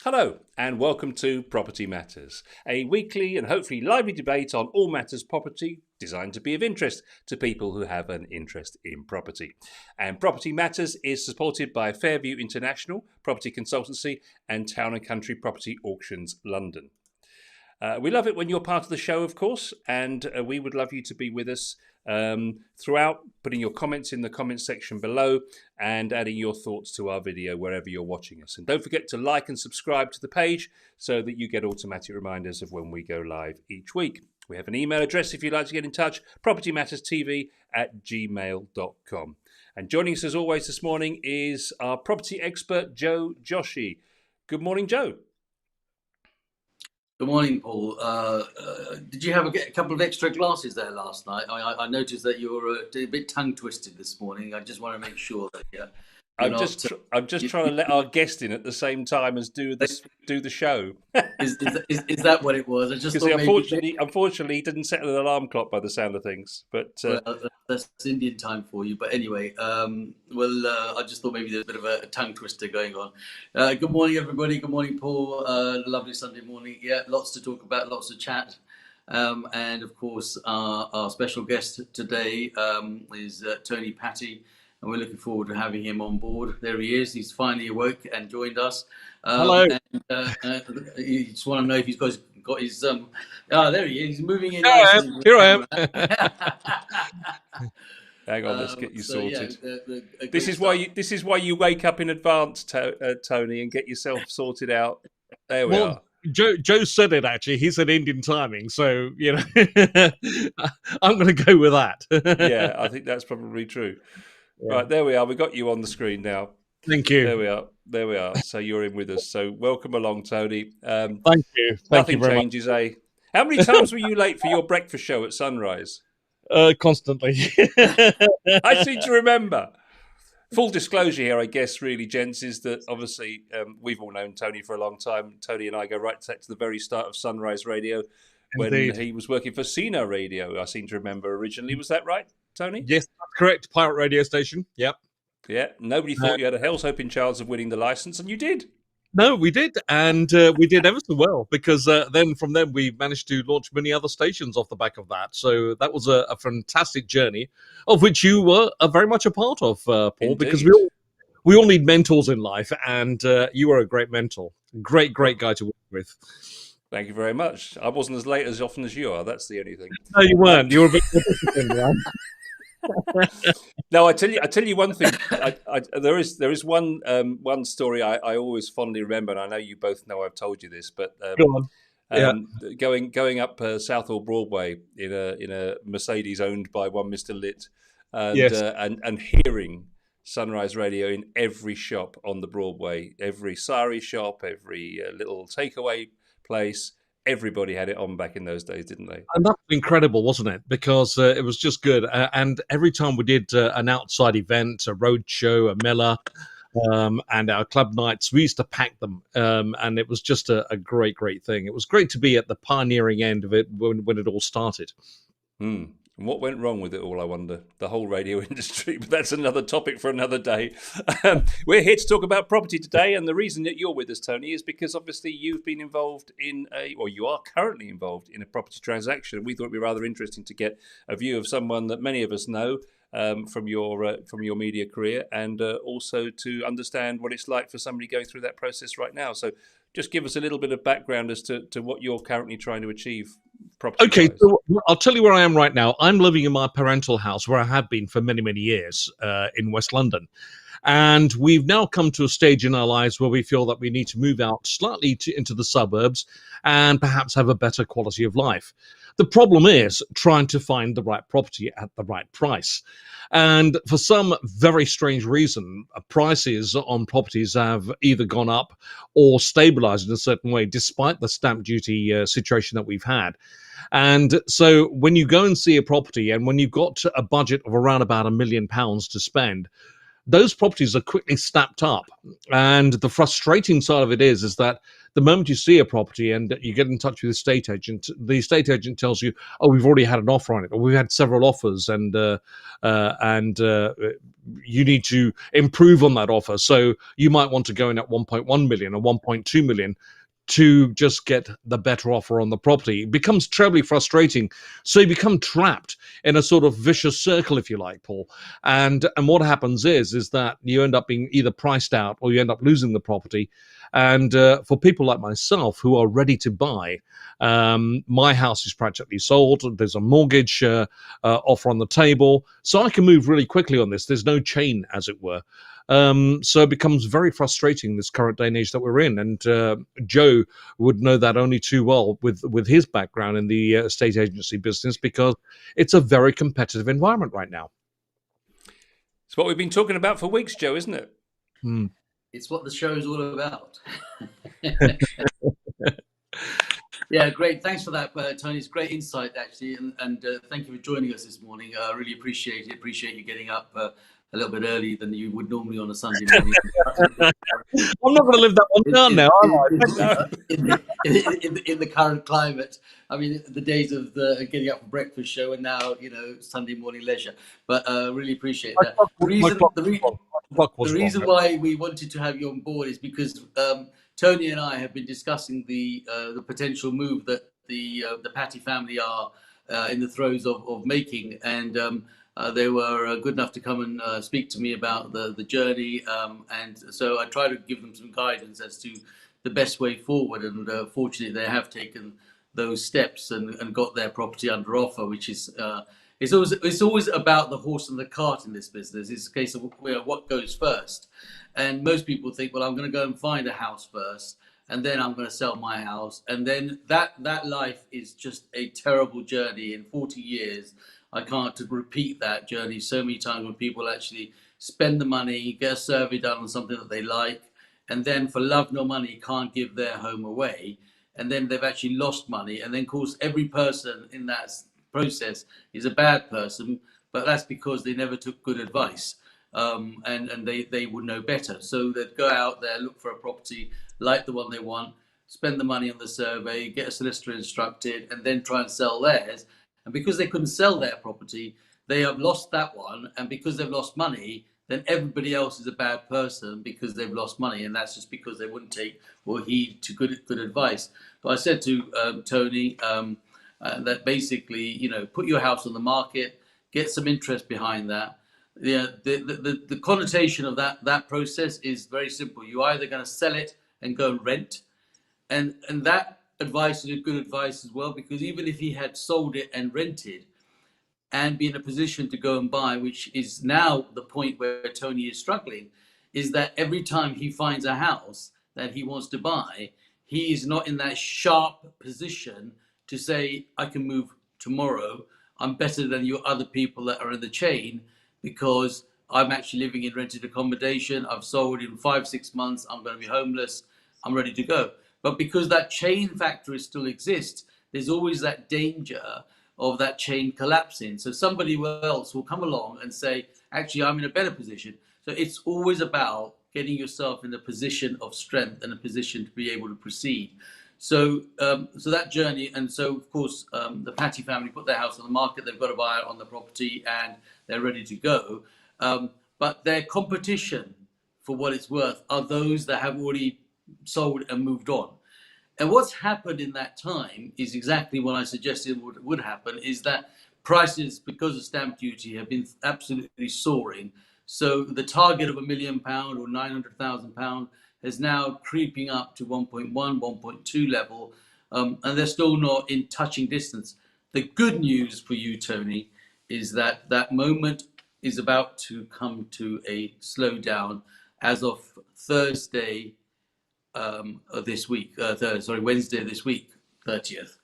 Hello, and welcome to Property Matters, a weekly and hopefully lively debate on all matters property designed to be of interest to people who have an interest in property. And Property Matters is supported by Fairview International Property Consultancy and Town and Country Property Auctions London. We love it when you're part of the show, of course, and we would love you to be with us throughout, putting your comments in the comments section below and adding your thoughts to our video wherever you're watching us. And don't forget to like and subscribe to the page so that you get automatic reminders of when we go live each week. We have an email address if you'd like to get in touch, propertymatterstv@gmail.com. And joining us as always this morning is our property expert, Joe Joshi. Good morning, Joe. Good morning, Paul. Did you have a couple of extra glasses there last night? I noticed that you were a bit tongue-twisted this morning. I just want to make sure that I'm just trying to let our guest in at the same time as do the show. Is that what it was? I just thought unfortunately, he didn't set an alarm clock by the sound of things. But well, that's Indian time for you. But anyway, I just thought maybe there's a bit of a tongue twister going on. Good morning, everybody. Good morning, Paul. Lovely Sunday morning. Yeah, lots to talk about, lots to chat. And of course, our special guest today is Tony Patti. And we're looking forward to having him on board. There he is. He's finally awoke and joined us. Hello. And, you just want to know if he's got his. There he is. He's moving in. Here I am. Hang on, let's get you sorted. Yeah, this is why you wake up in advance, Tony, and get yourself sorted out. There we are. Joe said it actually. He said Indian timing, so I'm going to go with that. Yeah, I think that's probably true. Yeah. Right, there we are. We got you on the screen now. Thank you. There we are. So you're in with us. So welcome along, Tony. Thank you. Nothing changes, eh? How many times were you late for your breakfast show at sunrise? Constantly. I seem to remember. Full disclosure here, I guess, really, gents, is that obviously we've all known Tony for a long time. Tony and I go right to the very start of Sunrise Radio. Indeed. When he was working for Cena Radio, I seem to remember originally. Was that right, Tony? Yes, that's correct. Pirate radio station. Yep. Yeah. Nobody thought you had a hell's hoping chance of winning the license, and you did. No, we did, and we did ever so well because then from then we managed to launch many other stations off the back of that. So that was a fantastic journey, of which you were very much a part of, Paul. Indeed. Because we all need mentors in life, and you were a great mentor, great guy to work with. Thank you very much. I wasn't as late as often as you are. That's the only thing. No, you weren't. You were a bit more disciplined, right? No, I tell you one thing. There is one story I always fondly remember, and I know you both know I've told you this, but go on. Yeah. Going up Southall Broadway in a Mercedes owned by one Mr. Litt, and yes. and hearing Sunrise Radio in every shop on the Broadway, every sari shop, every little takeaway place. Everybody had it on back in those days, didn't they? And that was incredible, wasn't it? Because it was just good. And every time we did an outside event, a road show, a Miller, and our club nights, we used to pack them. And it was just a great thing. It was great to be at the pioneering end of it when it all started. And what went wrong with it all, I wonder? The whole radio industry, but that's another topic for another day. We're here to talk about property today, and the reason that you're with us, Tony, is because obviously you've been involved in you are currently involved in a property transaction. We thought it'd be rather interesting to get a view of someone that many of us know from your media career, and also to understand what it's like for somebody going through that process right now. So just give us a little bit of background as to what you're currently trying to achieve. Okay, so I'll tell you where I am right now. I'm living in my parental house where I have been for many years in West London. And we've now come to a stage in our lives where we feel that we need to move out slightly into the suburbs and perhaps have a better quality of life. The problem is trying to find the right property at the right price. And for some very strange reason, prices on properties have either gone up or stabilized in a certain way, despite the stamp duty situation that we've had. And so when you go and see a property, and when you've got a budget of around about £1 million to spend, those properties are quickly snapped up. And the frustrating side of it is that the moment you see a property and you get in touch with the estate agent tells you, "Oh, we've already had an offer on it, or we've had several offers, and you need to improve on that offer." So you might want to go in at 1.1 million or 1.2 million to just get the better offer on the property. It becomes terribly frustrating. So you become trapped in a sort of vicious circle, if you like, Paul. And what happens is that you end up being either priced out or you end up losing the property. And for people like myself who are ready to buy, my house is practically sold. There's a mortgage offer on the table, so I can move really quickly on this. There's no chain, as it were. So it becomes very frustrating this current day and age that we're in. And Joe would know that only too well with his background in the estate agency business, because it's a very competitive environment right now. It's what we've been talking about for weeks, Joe, isn't it? It's what the show is all about. Yeah, great. Thanks for that, Tony. It's great insight, actually, and thank you for joining us this morning. I really appreciate it. Appreciate you getting up a little bit early than you would normally on a Sunday morning. I'm not going to live that one down now, am I? In the current climate, I mean, the days of the getting up for breakfast show and now, Sunday morning leisure. But really appreciate that. The reason why we wanted to have you on board is because Tony and I have been discussing the potential move that the Patti family are in the throes of making, and they were good enough to come and speak to me about the journey, and so I try to give them some guidance as to the best way forward. And fortunately, they have taken those steps and got their property under offer, which is it's always about the horse and the cart in this business. It's a case of what goes first. And most people think, well, I'm going to go and find a house first, and then I'm going to sell my house. And then that life is just a terrible journey. In 40 years, I can't repeat that journey so many times when people actually spend the money, get a survey done on something that they like, and then for love nor money can't give their home away. And then they've actually lost money. And then, of course, every person in that process is a bad person, but that's because they never took good advice. And they would know better. So they'd go out there, look for a property like the one they want, spend the money on the survey, get a solicitor instructed, and then try and sell theirs. And because they couldn't sell their property, they have lost that one. And because they've lost money, then everybody else is a bad person because they've lost money. And that's just because they wouldn't take or heed to good advice. But I said to Tony that basically, put your house on the market, get some interest behind that. Yeah, the connotation of that process is very simple. You're either going to sell it and go and rent, and that advice is good advice as well, because even if he had sold it and rented and be in a position to go and buy, which is now the point where Tony is struggling, is that every time he finds a house that he wants to buy, he is not in that sharp position to say, I can move tomorrow, I'm better than you other people that are in the chain, because I'm actually living in rented accommodation. I've sold in 5-6 months. I'm going to be homeless. I'm ready to go. But because that chain factor still exists, there's always that danger of that chain collapsing. So somebody else will come along and say, actually, I'm in a better position. So it's always about getting yourself in a position of strength and a position to be able to proceed. So that journey, and so of course the Patti family put their house on the market. They've got a buyer on the property, and they're ready to go. But their competition, for what it's worth, are those that have already sold and moved on. And what's happened in that time is exactly what I suggested would happen: is that prices, because of stamp duty, have been absolutely soaring. So the target of £1 million or £900,000 is now creeping up to 1.1, 1.2 level, and they're still not in touching distance. The good news for you, Tony, is that that moment is about to come to a slowdown as of Thursday of this week, Wednesday this week, 30th,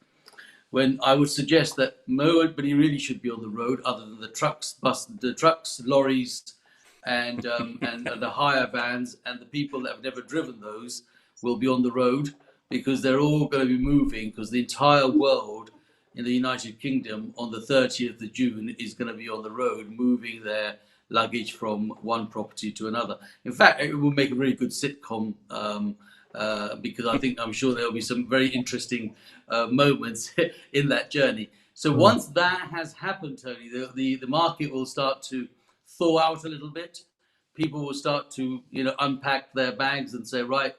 when I would suggest that nobody really should be on the road other than the trucks, lorries, and the hire vans, and the people that have never driven those will be on the road, because they're all going to be moving, because the entire world in the United Kingdom on the 30th of June is going to be on the road, moving their luggage from one property to another. In fact, it will make a really good sitcom because I'm sure there'll be some very interesting moments in that journey. So once that has happened, Tony, the market will start to thaw out a little bit. People will start to unpack their bags and say, right,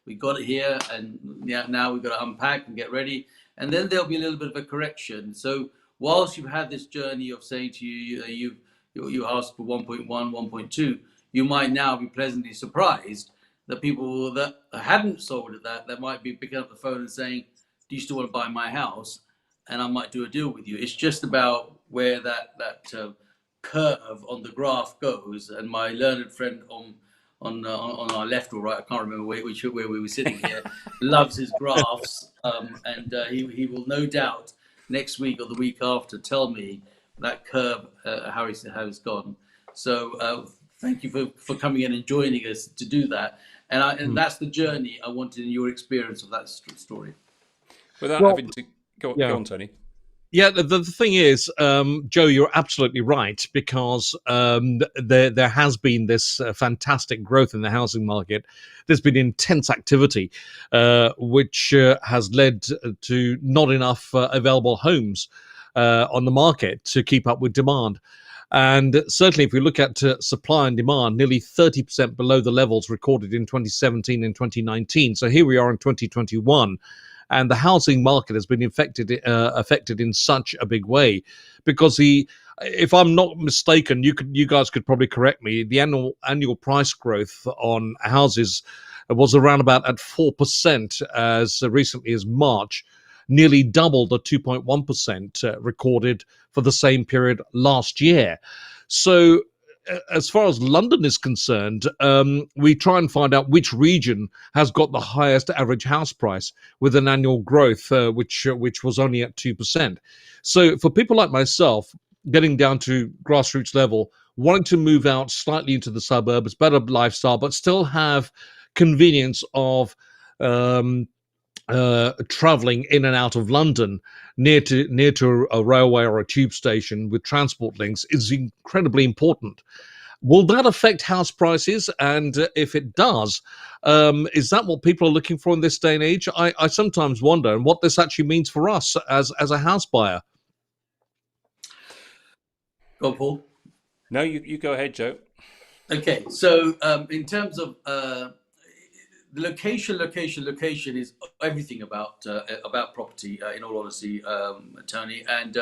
we got it here, and now we've got to unpack and get ready. And then there'll be a little bit of a correction. So whilst you've had this journey of saying to you, you asked for 1.1, 1.2, you might now be pleasantly surprised that people that hadn't sold at that might be picking up the phone and saying, do you still want to buy my house? And I might do a deal with you. It's just about where that curve on the graph goes. And my learned friend on our left or right, I can't remember where we were sitting here, loves his graphs, and he will no doubt next week or the week after tell me that curve how it's gone. So thank you for coming in and joining us to do that. And that's the journey I wanted in your experience of that story. Without having to go on, Tony. Yeah, the thing is, Joe, you're absolutely right, because there has been this fantastic growth in the housing market. There's been intense activity, which has led to not enough available homes on the market to keep up with demand. And certainly, if we look at supply and demand, nearly 30% below the levels recorded in 2017 and 2019. So here we are in 2021. And the housing market has been affected in such a big way, because if I'm not mistaken, you guys could probably correct me, the annual price growth on houses was around about at 4% as recently as March, nearly double the 2.1% recorded for the same period last year. So as far as London is concerned, we try and find out which region has got the highest average house price with an annual growth, which was only at 2%. So for people like myself, getting down to grassroots level, wanting to move out slightly into the suburbs, better lifestyle, but still have convenience of traveling in and out of London near to a railway or a tube station with transport links is incredibly important. Will that affect house prices? And if it does, is that what people are looking for in this day and age? I sometimes wonder, and what this actually means for us as a house buyer. Go on, Paul. No, you go ahead, Joe. Okay, so in terms of the location is everything about property. In all honesty, Tony, and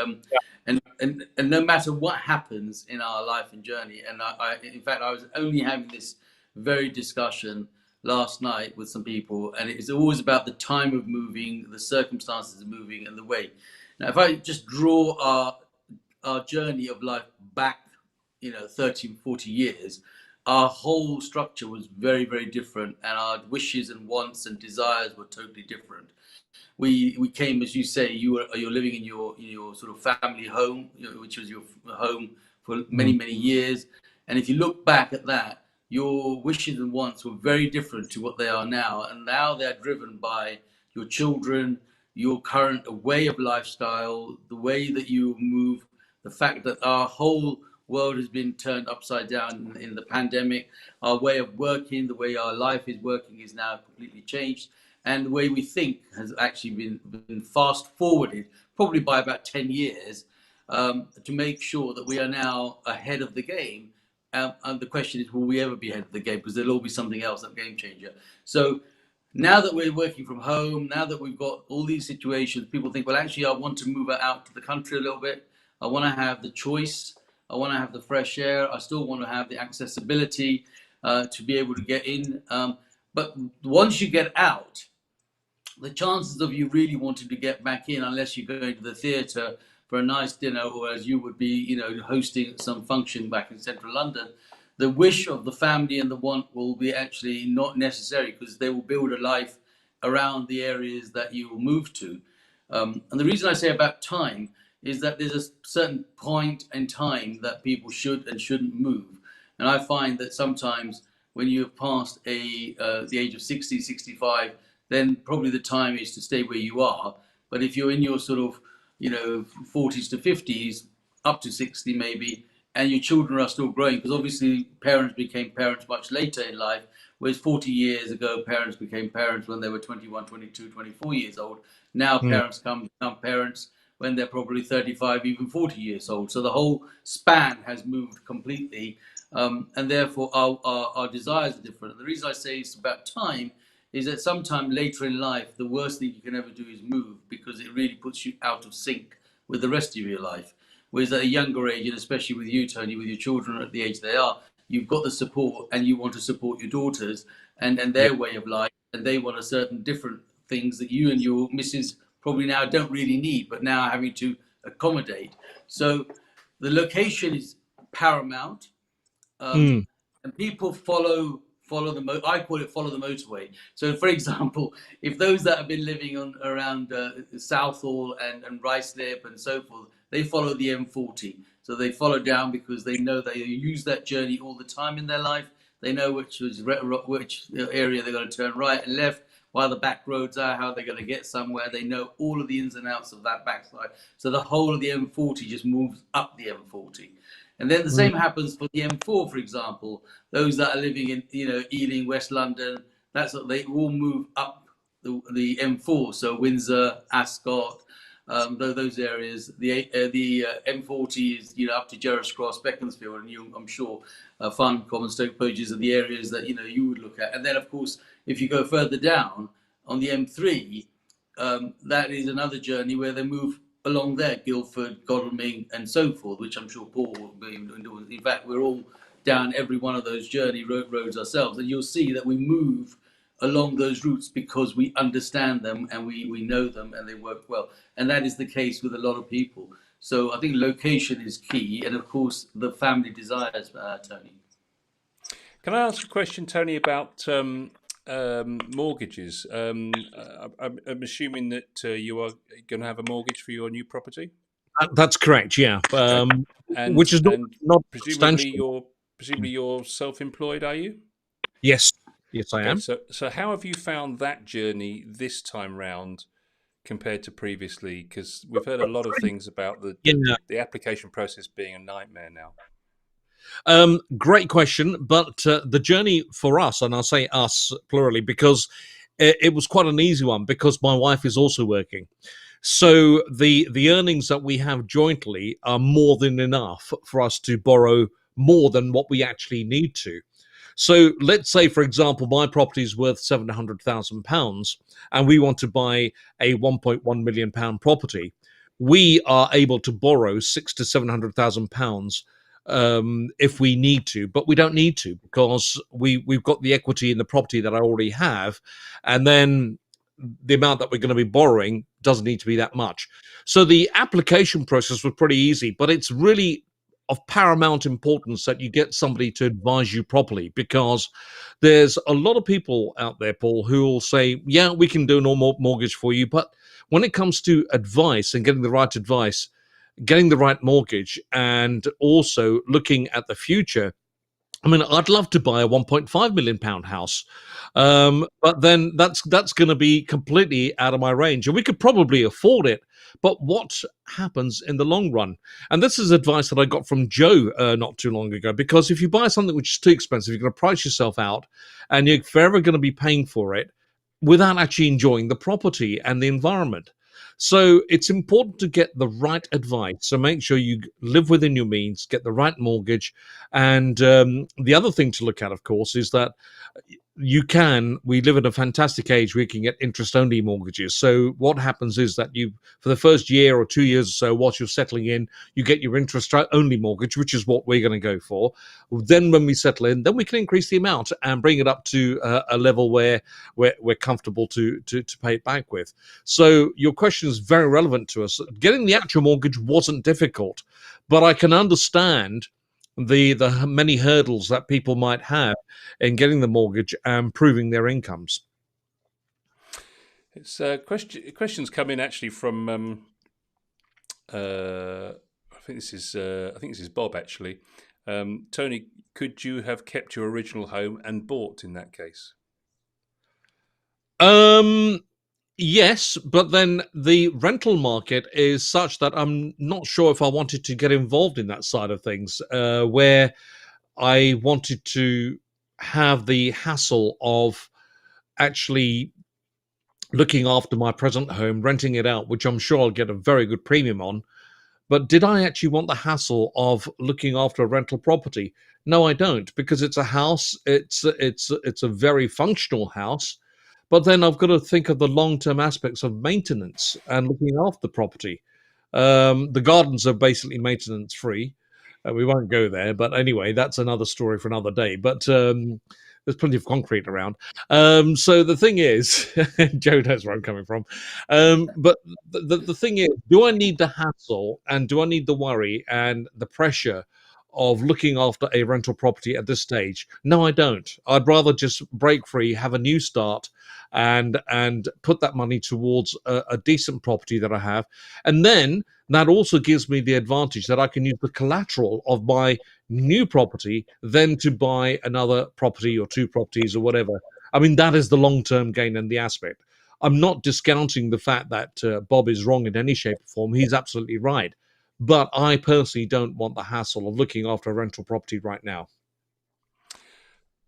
no matter what happens in our life and journey, and in fact, I was only having this very discussion last night with some people, and it's always about the time of moving, the circumstances of moving, and the way. Now, if I just draw our journey of life back, 30, 40 years. Our whole structure was very, very different, and our wishes and wants and desires were totally different. We came, as you say, you're living in your sort of family home, which was your home for many, many years. And if you look back at that, your wishes and wants were very different to what they are now. And now they're driven by your children, your current way of lifestyle, the way that you move, the fact that our whole world has been turned upside down in the pandemic. Our way of working, the way our life is working is now completely changed. And the way we think has actually been fast forwarded, probably by about 10 years, to make sure that we are now ahead of the game. And the question is, will we ever be ahead of the game? Because there'll always be something else, a game changer. So now that we're working from home, now that we've got all these situations, people think, well, actually, I want to move out to the country a little bit. I want to have the choice. I want to have the fresh air. I still want to have the accessibility to be able to get in. But once you get out, the chances of you really wanting to get back in, unless you're going to the theatre for a nice dinner, or as you would be, hosting some function back in central London, the wish of the family and the want will be actually not necessary, because they will build a life around the areas that you will move to. And the reason I say about time is that there's a certain point in time that people should and shouldn't move. And I find that sometimes when you have passed the age of 60, 65, then probably the time is to stay where you are. But if you're in your sort of, 40s to 50s, up to 60 maybe, and your children are still growing, because obviously parents became parents much later in life, Whereas 40 years ago, parents became parents when they were 21, 22, 24 years old. Now parents become parents when they're probably 35, even 40 years old. So the whole span has moved completely. And therefore our desires are different. The reason I say it's about time is that sometime later in life, the worst thing you can ever do is move, because it really puts you out of sync with the rest of your life. Whereas at a younger age, and especially with you, Tony, with your children at the age they are, you've got the support and you want to support your daughters and their way of life, and they want a certain different things that you and your missus probably now don't really need, but now having to accommodate. So the location is paramount. And people follow I call it follow the motorway. So, for example, if those that have been living around Southall and Ruislip and so forth, they follow the M40. So they follow down because they know they use that journey all the time in their life. They know which area they're going to turn right and left, while the back roads are, how they're going to get somewhere. They know all of the ins and outs of that backside. So the whole of the M40 just moves up the M40. And then the same happens for the M4, for example. Those that are living in, Ealing, West London, they all move up the M4. So Windsor, Ascot, those areas. The M40 is, up to Gerrards Cross, Beaconsfield, and I'm sure Farncombe and Stoke Poges are the areas that you would look at. And then, of course, if you go further down on the M3, that is another journey where they move along there, Guildford, Godalming, and so forth, which I'm sure Paul will be doing. In fact, we're all down every one of those roads ourselves, and you'll see that we move along those routes because we understand them and we know them and they work well. And that is the case with a lot of people. So I think location is key, and of course the family desires, Tony. Can I ask a question, Tony, about mortgages? I'm assuming that you are going to have a mortgage for your new property. That's correct, yeah. Which is not presumably you're self-employed, are you? Yes, I am. So how have you found that journey this time round compared to previously? Because we've heard a lot of things about the application process being a nightmare now. Great question, but the journey for us, and I'll say us plurally, because it was quite an easy one, because my wife is also working. So the earnings that we have jointly are more than enough for us to borrow more than what we actually need to. So let's say, for example, my property is worth £700,000 and we want to buy a £1.1 million property. We are able to borrow £600,000 to £700,000 if we need to, but we don't need to, because we've got the equity in the property that I already have, and then the amount that we're going to be borrowing doesn't need to be that much. So the application process was pretty easy, but it's really of paramount importance that you get somebody to advise you properly, because there's a lot of people out there, Paul, who will say, yeah, we can do a normal mortgage for you, but when it comes to advice and getting the right advice, getting the right mortgage, and also looking at the future, I mean, I'd love to buy a £1.5 million house, but then that's going to be completely out of my range, and we could probably afford it. But what happens in the long run? And this is advice that I got from Joe not too long ago, because if you buy something which is too expensive, you're going to price yourself out, and you're forever going to be paying for it without actually enjoying the property and the environment. So it's important to get the right advice. So make sure you live within your means, get the right mortgage. And the other thing to look at, of course, is that we live in a fantastic age where you can get interest-only mortgages. So what happens is that for the first year or 2 years or so, whilst you're settling in, you get your interest-only mortgage, which is what we're going to go for. Then when we settle in, then we can increase the amount and bring it up to a level where we're comfortable to pay it back with. So your question is very relevant to us. Getting the actual mortgage wasn't difficult, but I can understand the many hurdles that people might have in getting the mortgage and proving their incomes. It's questions come in actually from I think this is Bob actually. Tony, could you have kept your original home and bought in that case? Yes, but then the rental market is such that I'm not sure if I wanted to get involved in that side of things, where I wanted to have the hassle of actually looking after my present home, renting it out, which I'm sure I'll get a very good premium on. But did I actually want the hassle of looking after a rental property? No, I don't, because it's a house. It's a very functional house, but then I've got to think of the long-term aspects of maintenance and looking after the property. The gardens are basically maintenance free. We won't go there, but anyway, that's another story for another day. But there's plenty of concrete around. So the thing is, Joe knows where I'm coming from. But the thing is, do I need the hassle and do I need the worry and the pressure of looking after a rental property at this stage? No, I don't. I'd rather just break free, have a new start, and put that money towards a decent property that I have, and then that also gives me the advantage that I can use the collateral of my new property then to buy another property or two properties or whatever. I mean, that is the long-term gain in the aspect. I'm not discounting the fact that Bob is wrong in any shape or form. He's absolutely right. But I personally don't want the hassle of looking after a rental property right now.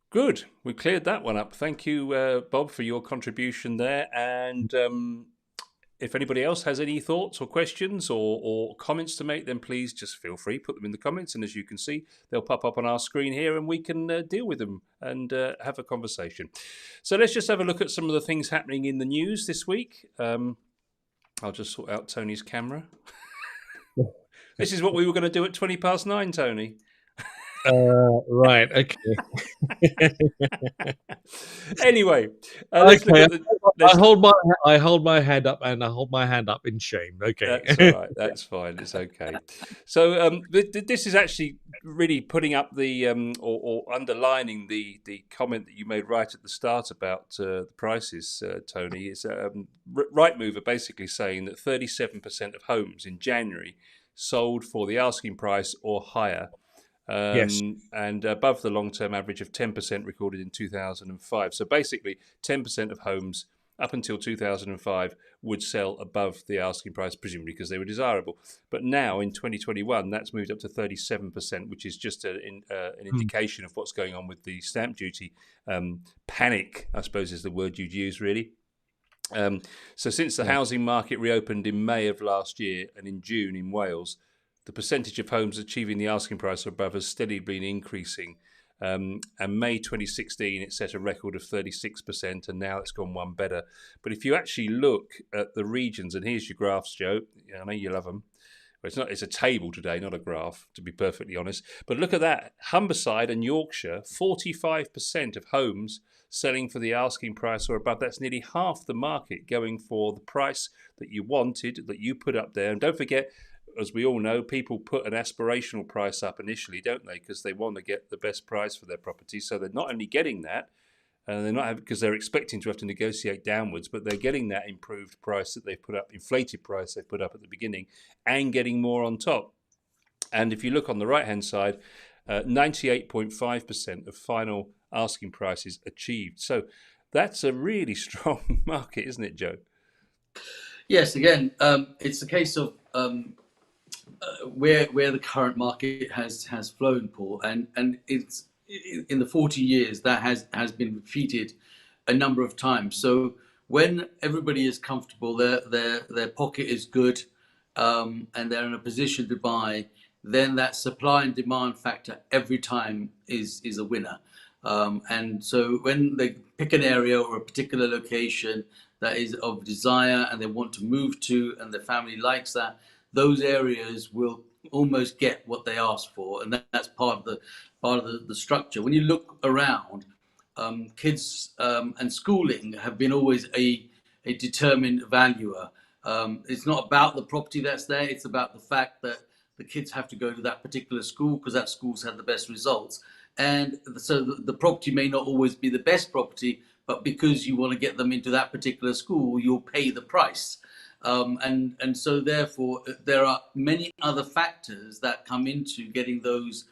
Good. We cleared that one up. Thank you, Bob, for your contribution there. And if anybody else has any thoughts or questions or comments to make, then please just feel free, put them in the comments. And as you can see, they'll pop up on our screen here and we can deal with them and have a conversation. So let's just have a look at some of the things happening in the news this week. I'll just sort out Tony's camera. This is what we were going to do at 9:20, Tony. Right. Okay. Anyway, let's look Okay. at I hold my head up and I hold my hand up in shame. Okay. That's all right. That's fine. It's okay. So this is actually really putting up the or underlining the comment that you made right at the start about the prices, Tony. Is Rightmove are basically saying that 37% of homes in January sold for the asking price or higher. Yes. And above the long-term average of 10% recorded in 2005. So basically, 10% of homes up until 2005 would sell above the asking price, presumably because they were desirable. But now in 2021, that's moved up to 37%, which is just an indication of what's going on with the stamp duty panic, I suppose is the word you'd use, really. So since the housing market reopened in May of last year and in June in Wales, the percentage of homes achieving the asking price or above has steadily been increasing. And May 2016, it set a record of 36%, and now it's gone one better. But if you actually look at the regions, and here's your graphs, Joe. I know you love them. It's a table today, not a graph, to be perfectly honest. But look at that. Humberside and Yorkshire, 45% of homes selling for the asking price or above. That's nearly half the market going for the price that you wanted, that you put up there. And don't forget, as we all know, people put an aspirational price up initially, don't they? Because they want to get the best price for their property. So they're not only getting that, they're not because they're expecting to have to negotiate downwards, but they're getting that improved price that they've put up, inflated price they've put up at the beginning, and getting more on top. And if you look on the right-hand side, 98.5% of final asking prices achieved. So that's a really strong market, isn't it, Joe? Yes, again, it's a case of where the current market has flown, Paul, and it's in the 40 years that has been repeated a number of times. So when everybody is comfortable, their pocket is good, and they're in a position to buy, then that supply and demand factor every time is a winner. And so when they pick an area or a particular location that is of desire and they want to move to, and the family likes that, those areas will almost get what they ask for, and that's part of the structure. When you look around, kids and schooling have been always a determined valuer. It's not about the property that's there; it's about the fact that the kids have to go to that particular school because that school's had the best results. And so the property may not always be the best property, but because you want to get them into that particular school, you'll pay the price. And so therefore, there are many other factors that come into getting those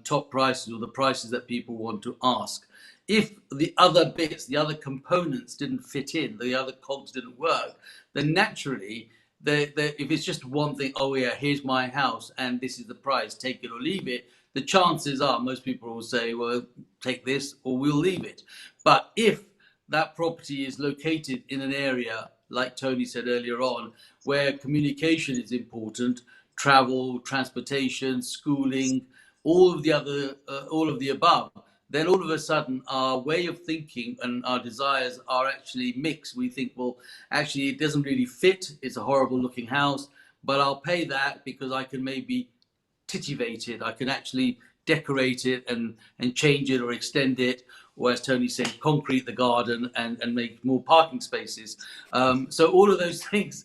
top prices or the prices that people want to ask. If the other bits, the other components didn't fit in, the other cogs didn't work, then naturally, if it's just one thing, oh yeah, here's my house and this is the price, take it or leave it, the chances are most people will say, well, take this or we'll leave it. But if that property is located in an area, like Tony said earlier on, where communication is important, travel, transportation, schooling, all of the above, then all of a sudden our way of thinking and our desires are actually mixed. We think, well, actually it doesn't really fit. It's a horrible looking house, but I'll pay that because I can maybe titivate it. I can actually decorate it and change it or extend it, or as Tony said, concrete the garden and make more parking spaces. So all of those things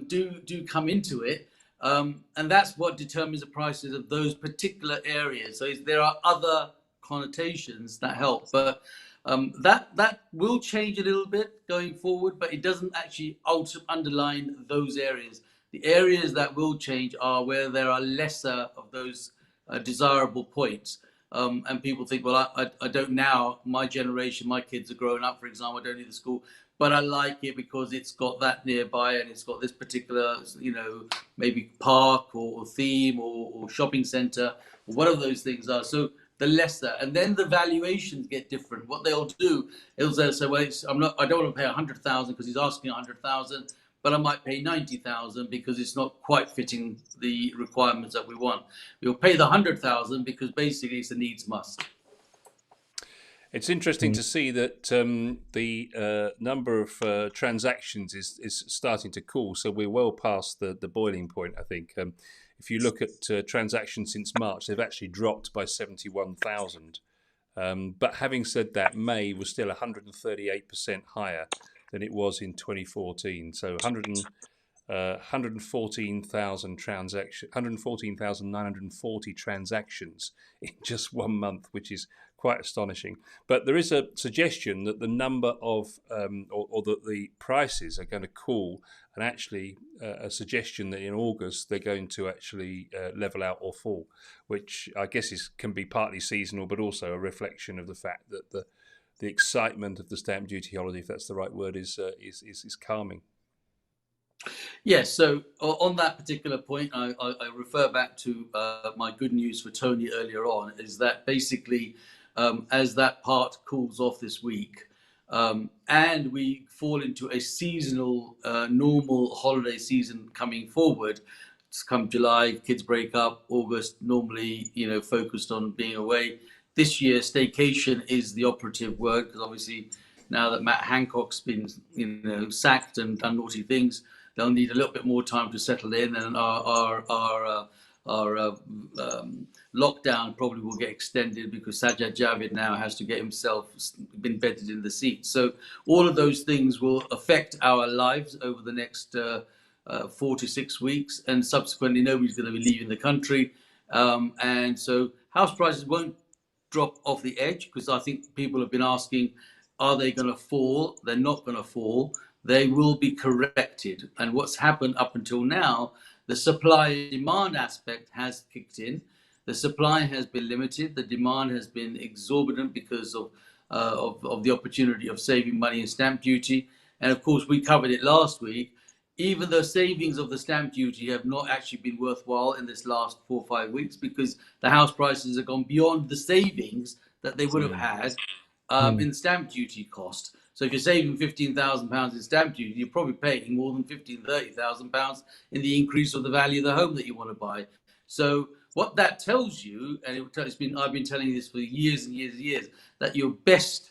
do come into it. And that's what determines the prices of those particular areas. So there are other connotations that help, but that will change a little bit going forward, but it doesn't actually underline those areas. The areas that will change are where there are lesser of those desirable points. And people think, well, I don't now, my generation, my kids are growing up, for example, I don't need the school, but I like it because it's got that nearby and it's got this particular, maybe park or theme or shopping center, or whatever those things are. So the lesser, and then the valuations get different. What they'll do is they'll say, well, I don't want to pay 100,000 because he's asking 100,000, but I might pay 90,000 because it's not quite fitting the requirements that we want. We'll pay the 100,000 because basically it's a needs must. It's interesting to see that the number of transactions is starting to cool. So we're well past the boiling point, I think. If you look at transactions since March, they've actually dropped by 71,000. But having said that, May was still 138% higher than it was in 2014. So 114,000 transactions, 114,940 transactions in just 1 month, which is quite astonishing. But there is a suggestion that the number of or that the prices are going to cool, and actually a suggestion that in August they're going to actually level out or fall, which I guess can be partly seasonal, but also a reflection of the fact that the excitement of the stamp duty holiday, if that's the right word, is calming. Yes, so on that particular point, I refer back to my good news for Tony earlier on, is that basically as that part cools off this week and we fall into a seasonal, normal holiday season coming forward, it's come July, kids break up, August normally, focused on being away. This year, staycation is the operative word, because obviously now that Matt Hancock's been, sacked and done naughty things, they'll need a little bit more time to settle in, and our lockdown probably will get extended because Sajjad Javid now has to get himself embedded in the seat. So all of those things will affect our lives over the next 4 to 6 weeks, and subsequently nobody's going to be leaving the country, and so house prices won't drop off the edge, because I think people have been asking, are they going to fall? They're not going to fall. They will be corrected. And what's happened up until now, the supply and demand aspect has kicked in. The supply has been limited. The demand has been exorbitant because of the opportunity of saving money in stamp duty. And of course, we covered it last week. Even the savings of the stamp duty have not actually been worthwhile in this last 4 or 5 weeks, because the house prices have gone beyond the savings that they would have had in stamp duty cost. So if you're saving £15,000 in stamp duty, you're probably paying more than £30,000 in the increase of the value of the home that you want to buy. So what that tells you, and I've been telling you this for years and years and years, that your best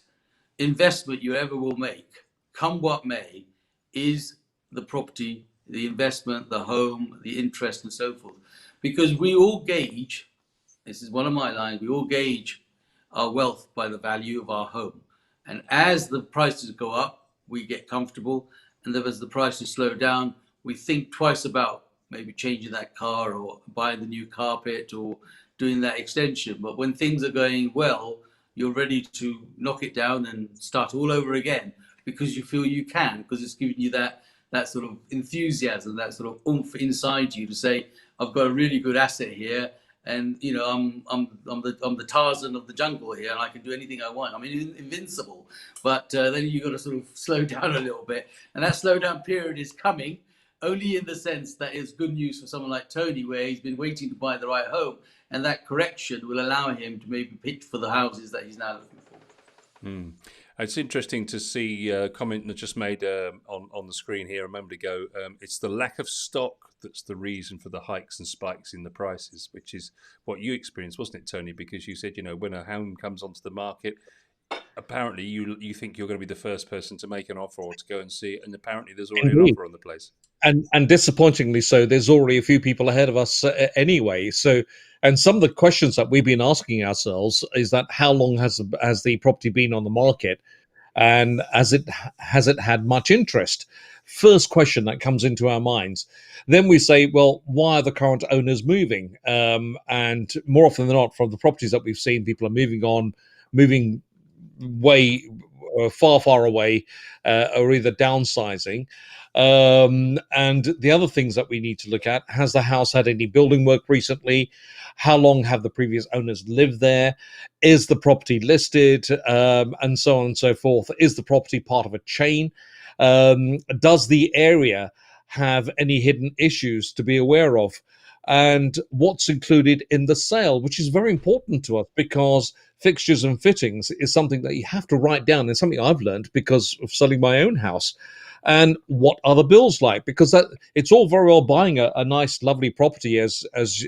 investment you ever will make, come what may, is the property, the investment, the home, the interest, and so forth. Because we all gauge, this is one of my lines, we all gauge our wealth by the value of our home. And as the prices go up, we get comfortable. And then as the prices slow down, we think twice about maybe changing that car or buying the new carpet or doing that extension. But when things are going well, you're ready to knock it down and start all over again, because you feel you can, because it's giving you that sort of enthusiasm, that sort of oomph inside you to say, I've got a really good asset here, and I'm the Tarzan of the jungle here, and I can do anything I want. I'm invincible. But then you've got to sort of slow down a little bit, and that slow down period is coming. only in the sense that it's good news for someone like Tony, where he's been waiting to buy the right home, and that correction will allow him to maybe pitch for the houses that he's now looking for. Mm. It's interesting to see a comment that just made on the screen here a moment ago. It's the lack of stock that's the reason for the hikes and spikes in the prices, which is what you experienced, wasn't it, Tony? Because you said, when a home comes onto the market, apparently you think you're going to be the first person to make an offer or to go and see it, and apparently there's already an offer on the place. And disappointingly so, there's already a few people ahead of us anyway. So, and some of the questions that we've been asking ourselves is that how long has the property been on the market, and has it had much interest? First question that comes into our minds. Then we say, well, why are the current owners moving? And more often than not, from the properties that we've seen, people are moving way far away, or either downsizing. And the other things that we need to look at: has the house had any building work recently? How long have the previous owners lived there? Is the property listed? And so on and so forth. Is the property part of a chain? Does the area have any hidden issues to be aware of? And what's included in the sale, which is very important to us, because fixtures and fittings is something that you have to write down. It's something I've learned because of selling my own house. And what are the bills like? Because it's all very well buying a nice, lovely property, as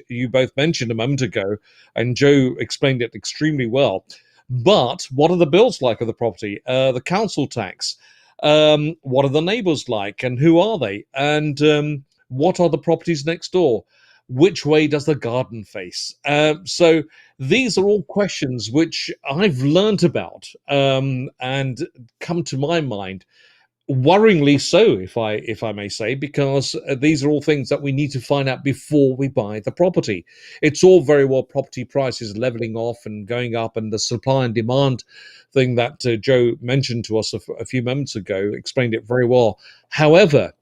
you both mentioned a moment ago, and Joe explained it extremely well. But what are the bills like of the property? The council tax. What are the neighbours like, and who are they? And what are the properties next door? Which way does the garden face? So these are all questions which I've learnt about and come to my mind. Worryingly so, if I may say, because these are all things that we need to find out before we buy the property. It's all very well property prices leveling off and going up, and the supply and demand thing that Joe mentioned to us a few moments ago explained it very well. However,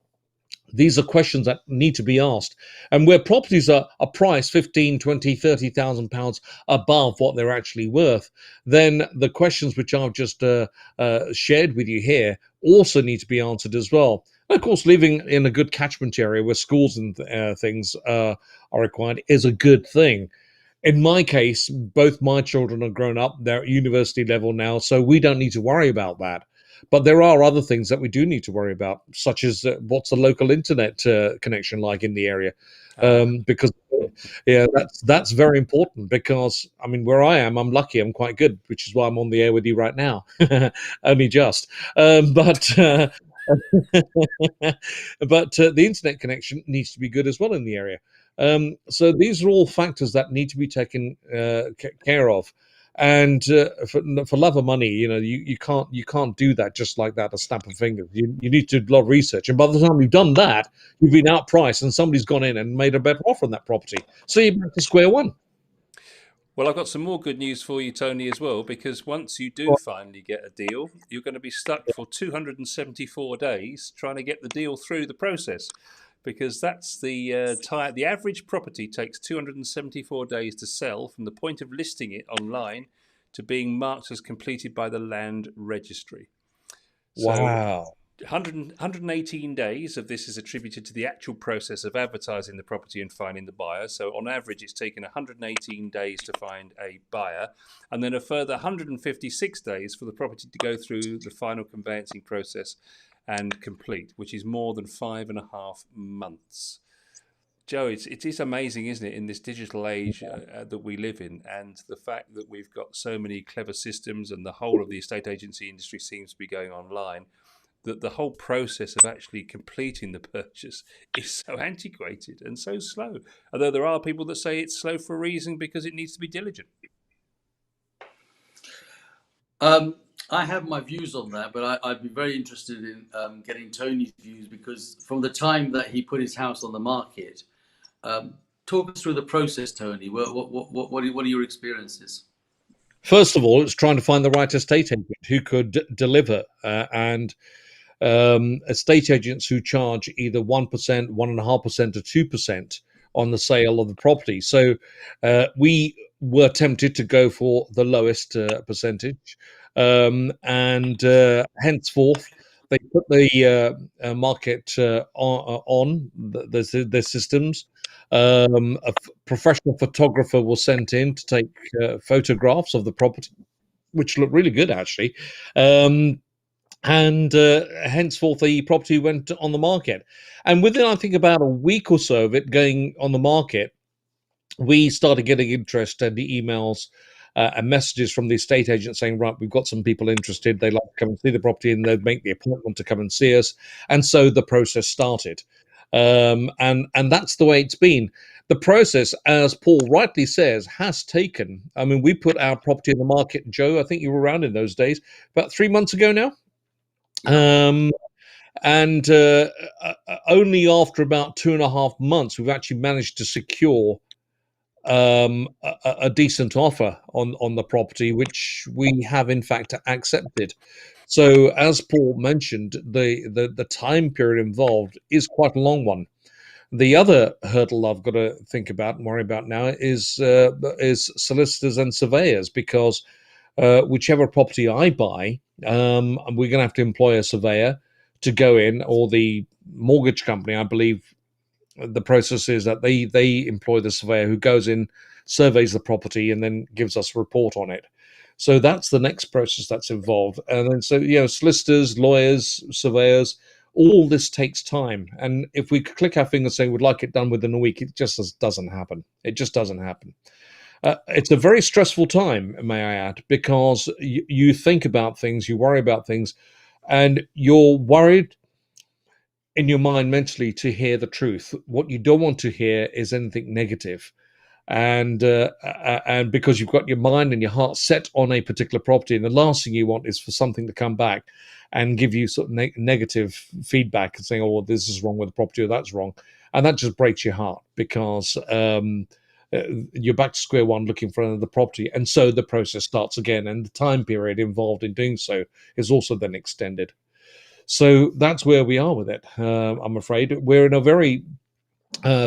these are questions that need to be asked. And where properties are priced 15, 20, 30,000 pounds above what they're actually worth, then the questions which I've just shared with you here also need to be answered as well. And of course, living in a good catchment area where schools and things are required is a good thing. In my case, both my children are grown up. They're at university level now, so we don't need to worry about that. But there are other things that we do need to worry about, such as what's the local internet connection like in the area, because that's very important. Because I mean, where I am, I'm lucky, I'm quite good, which is why I'm on the air with you right now, only just. But the internet connection needs to be good as well in the area. So these are all factors that need to be taken care of. And for love of money, you can't do that just like that, a snap of fingers. You need to do a lot of research, and by the time you've done that, you've been outpriced, and somebody's gone in and made a better offer on that property. So you're back to square one. Well, I've got some more good news for you, Tony, as well, because once you do finally get a deal, you're going to be stuck for 274 days trying to get the deal through the process. Because that's the average property takes 274 days to sell from the point of listing it online to being marked as completed by the land registry. Wow. So 118 days of this is attributed to the actual process of advertising the property and finding the buyer. So on average, it's taken 118 days to find a buyer, and then a further 156 days for the property to go through the final conveyancing process and complete, which is more than 5.5 months. Joe, it is amazing, isn't it, in this digital age that we live in, and the fact that we've got so many clever systems and the whole of the estate agency industry seems to be going online, that the whole process of actually completing the purchase is so antiquated and so slow. Although there are people that say it's slow for a reason, because it needs to be diligent. I have my views on that, but I'd be very interested in getting Tony's views, because from the time that he put his house on the market, talk us through the process, Tony. What are your experiences? First of all, it's trying to find the right estate agent who could deliver, and estate agents who charge either 1%, 1.5%, or 2% on the sale of the property. So we were tempted to go for the lowest percentage, and henceforth They put the market on the systems. Professional photographer was sent in to take photographs of the property, which looked really good actually. And henceforth the property went on the market. And within, I think, about a week or so of it going on the market, we started getting interest and the emails and messages from the estate agent saying, right, we've got some people interested. They'd like to come and see the property and they'd make the appointment to come and see us. And so the process started. And that's the way it's been. The process, as Paul rightly says, has taken, I mean, we put our property in the market, Joe, I think you were around in those days, about 3 months ago now. And only after about 2.5 months, we've actually managed to secure a decent offer on the property, which we have in fact accepted. So, as Paul mentioned, the time period involved is quite a long one. The other hurdle I've got to think about and worry about now is solicitors and surveyors, because whichever property I buy, we're going to have to employ a surveyor to go in, or the mortgage company, I believe the process is that they employ the surveyor who goes in, surveys the property, and then gives us a report on it. So that's the next process that's involved. And then, so, solicitors, lawyers, surveyors, all this takes time. And if we click our fingers saying we'd like it done within a week, it just doesn't happen. It just doesn't happen. It's a very stressful time, may I add, because you think about things, you worry about things, and you're worried in your mind mentally to hear the truth. What you don't want to hear is anything negative. And because you've got your mind and your heart set on a particular property, and the last thing you want is for something to come back and give you sort of negative feedback and saying, oh, well, this is wrong with the property, or that's wrong. And that just breaks your heart, because you're back to square one looking for another property. And so the process starts again, and the time period involved in doing so is also then extended. So that's where we are with it. I'm afraid we're in a very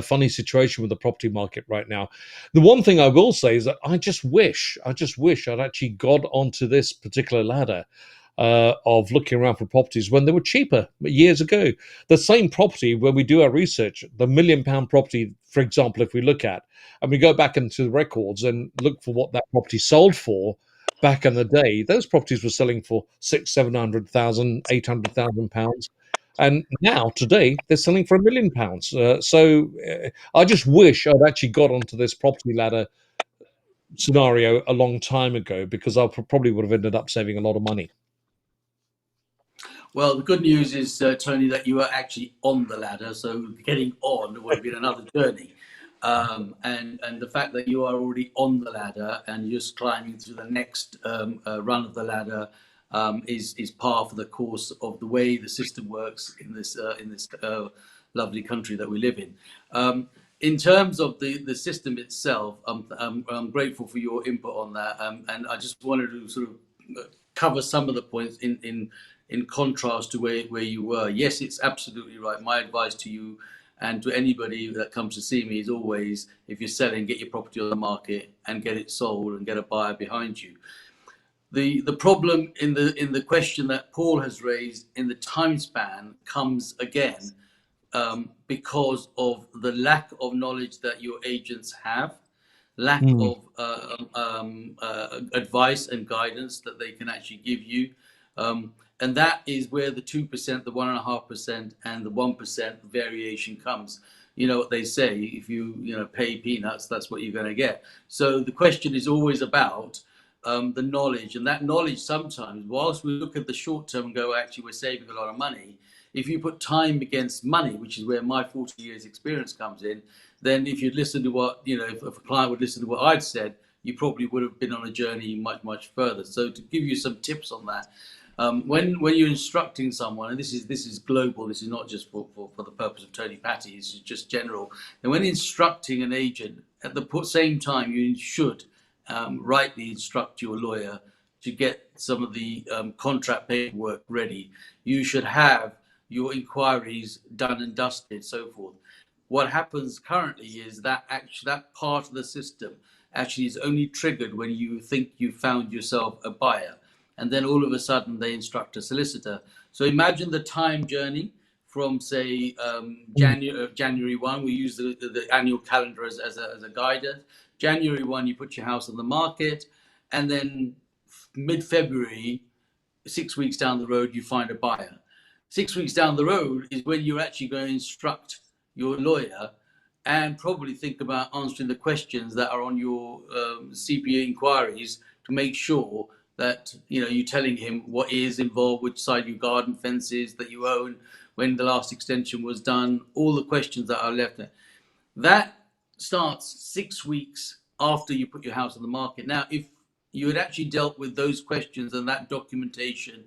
funny situation with the property market right now. The one thing I will say is that I just wish I'd actually got onto this particular ladder of looking around for properties when they were cheaper years ago. The same property, when we do our research, the £1 million property, for example, if we look at, and we go back into the records and look for what that property sold for back in the day, those properties were selling for 600,000, 700,000, 800,000 pounds. And now, today, they're selling for £1 million. So I just wish I'd actually got onto this property ladder scenario a long time ago, because I probably would have ended up saving a lot of money. Well, the good news is, Tony, that you are actually on the ladder. So getting on would have been another journey. And the fact that you are already on the ladder and just climbing to the next run of the ladder is par for the course of the way the system works in this lovely country that we live in. In terms of the system itself, I'm grateful for your input on that, and I just wanted to sort of cover some of the points in contrast to where you were. Yes, it's absolutely right. My advice to you and to anybody that comes to see me is always, if you're selling, get your property on the market and get it sold and get a buyer behind you. The problem in the question that Paul has raised in the time span comes again because of the lack of knowledge that your agents have, lack of advice and guidance that they can actually give you. And that is where the 2%, the 1.5%, and the 1% variation comes. You know what they say, if you pay peanuts, that's what you're going to get. So the question is always about the knowledge, and that knowledge sometimes, whilst we look at the short term and go, actually, we're saving a lot of money, if you put time against money, which is where my 40 years experience comes in, then if you'd listen to what, if a client would listen to what I'd said, you probably would have been on a journey much, much further. So to give you some tips on that, when you're instructing someone, and this is global, this is not just for the purpose of Tony Patti, it's just general. And when instructing an agent, at the same time, you should rightly instruct your lawyer to get some of the contract paperwork ready. You should have your inquiries done and dusted, so forth. What happens currently is that actually that part of the system actually is only triggered when you think you found yourself a buyer. And then all of a sudden they instruct a solicitor. So imagine the time journey from, say, January 1. We use the annual calendar as a guide. January 1, you put your house on the market, and then mid-February, 6 weeks down the road, you find a buyer. 6 weeks down the road is when you're actually going to instruct your lawyer and probably think about answering the questions that are on your CPA inquiries to make sure that you're telling him what is involved, which side your garden fence is that you own, when the last extension was done, all the questions that are left there. That starts 6 weeks after you put your house on the market. Now, if you had actually dealt with those questions and that documentation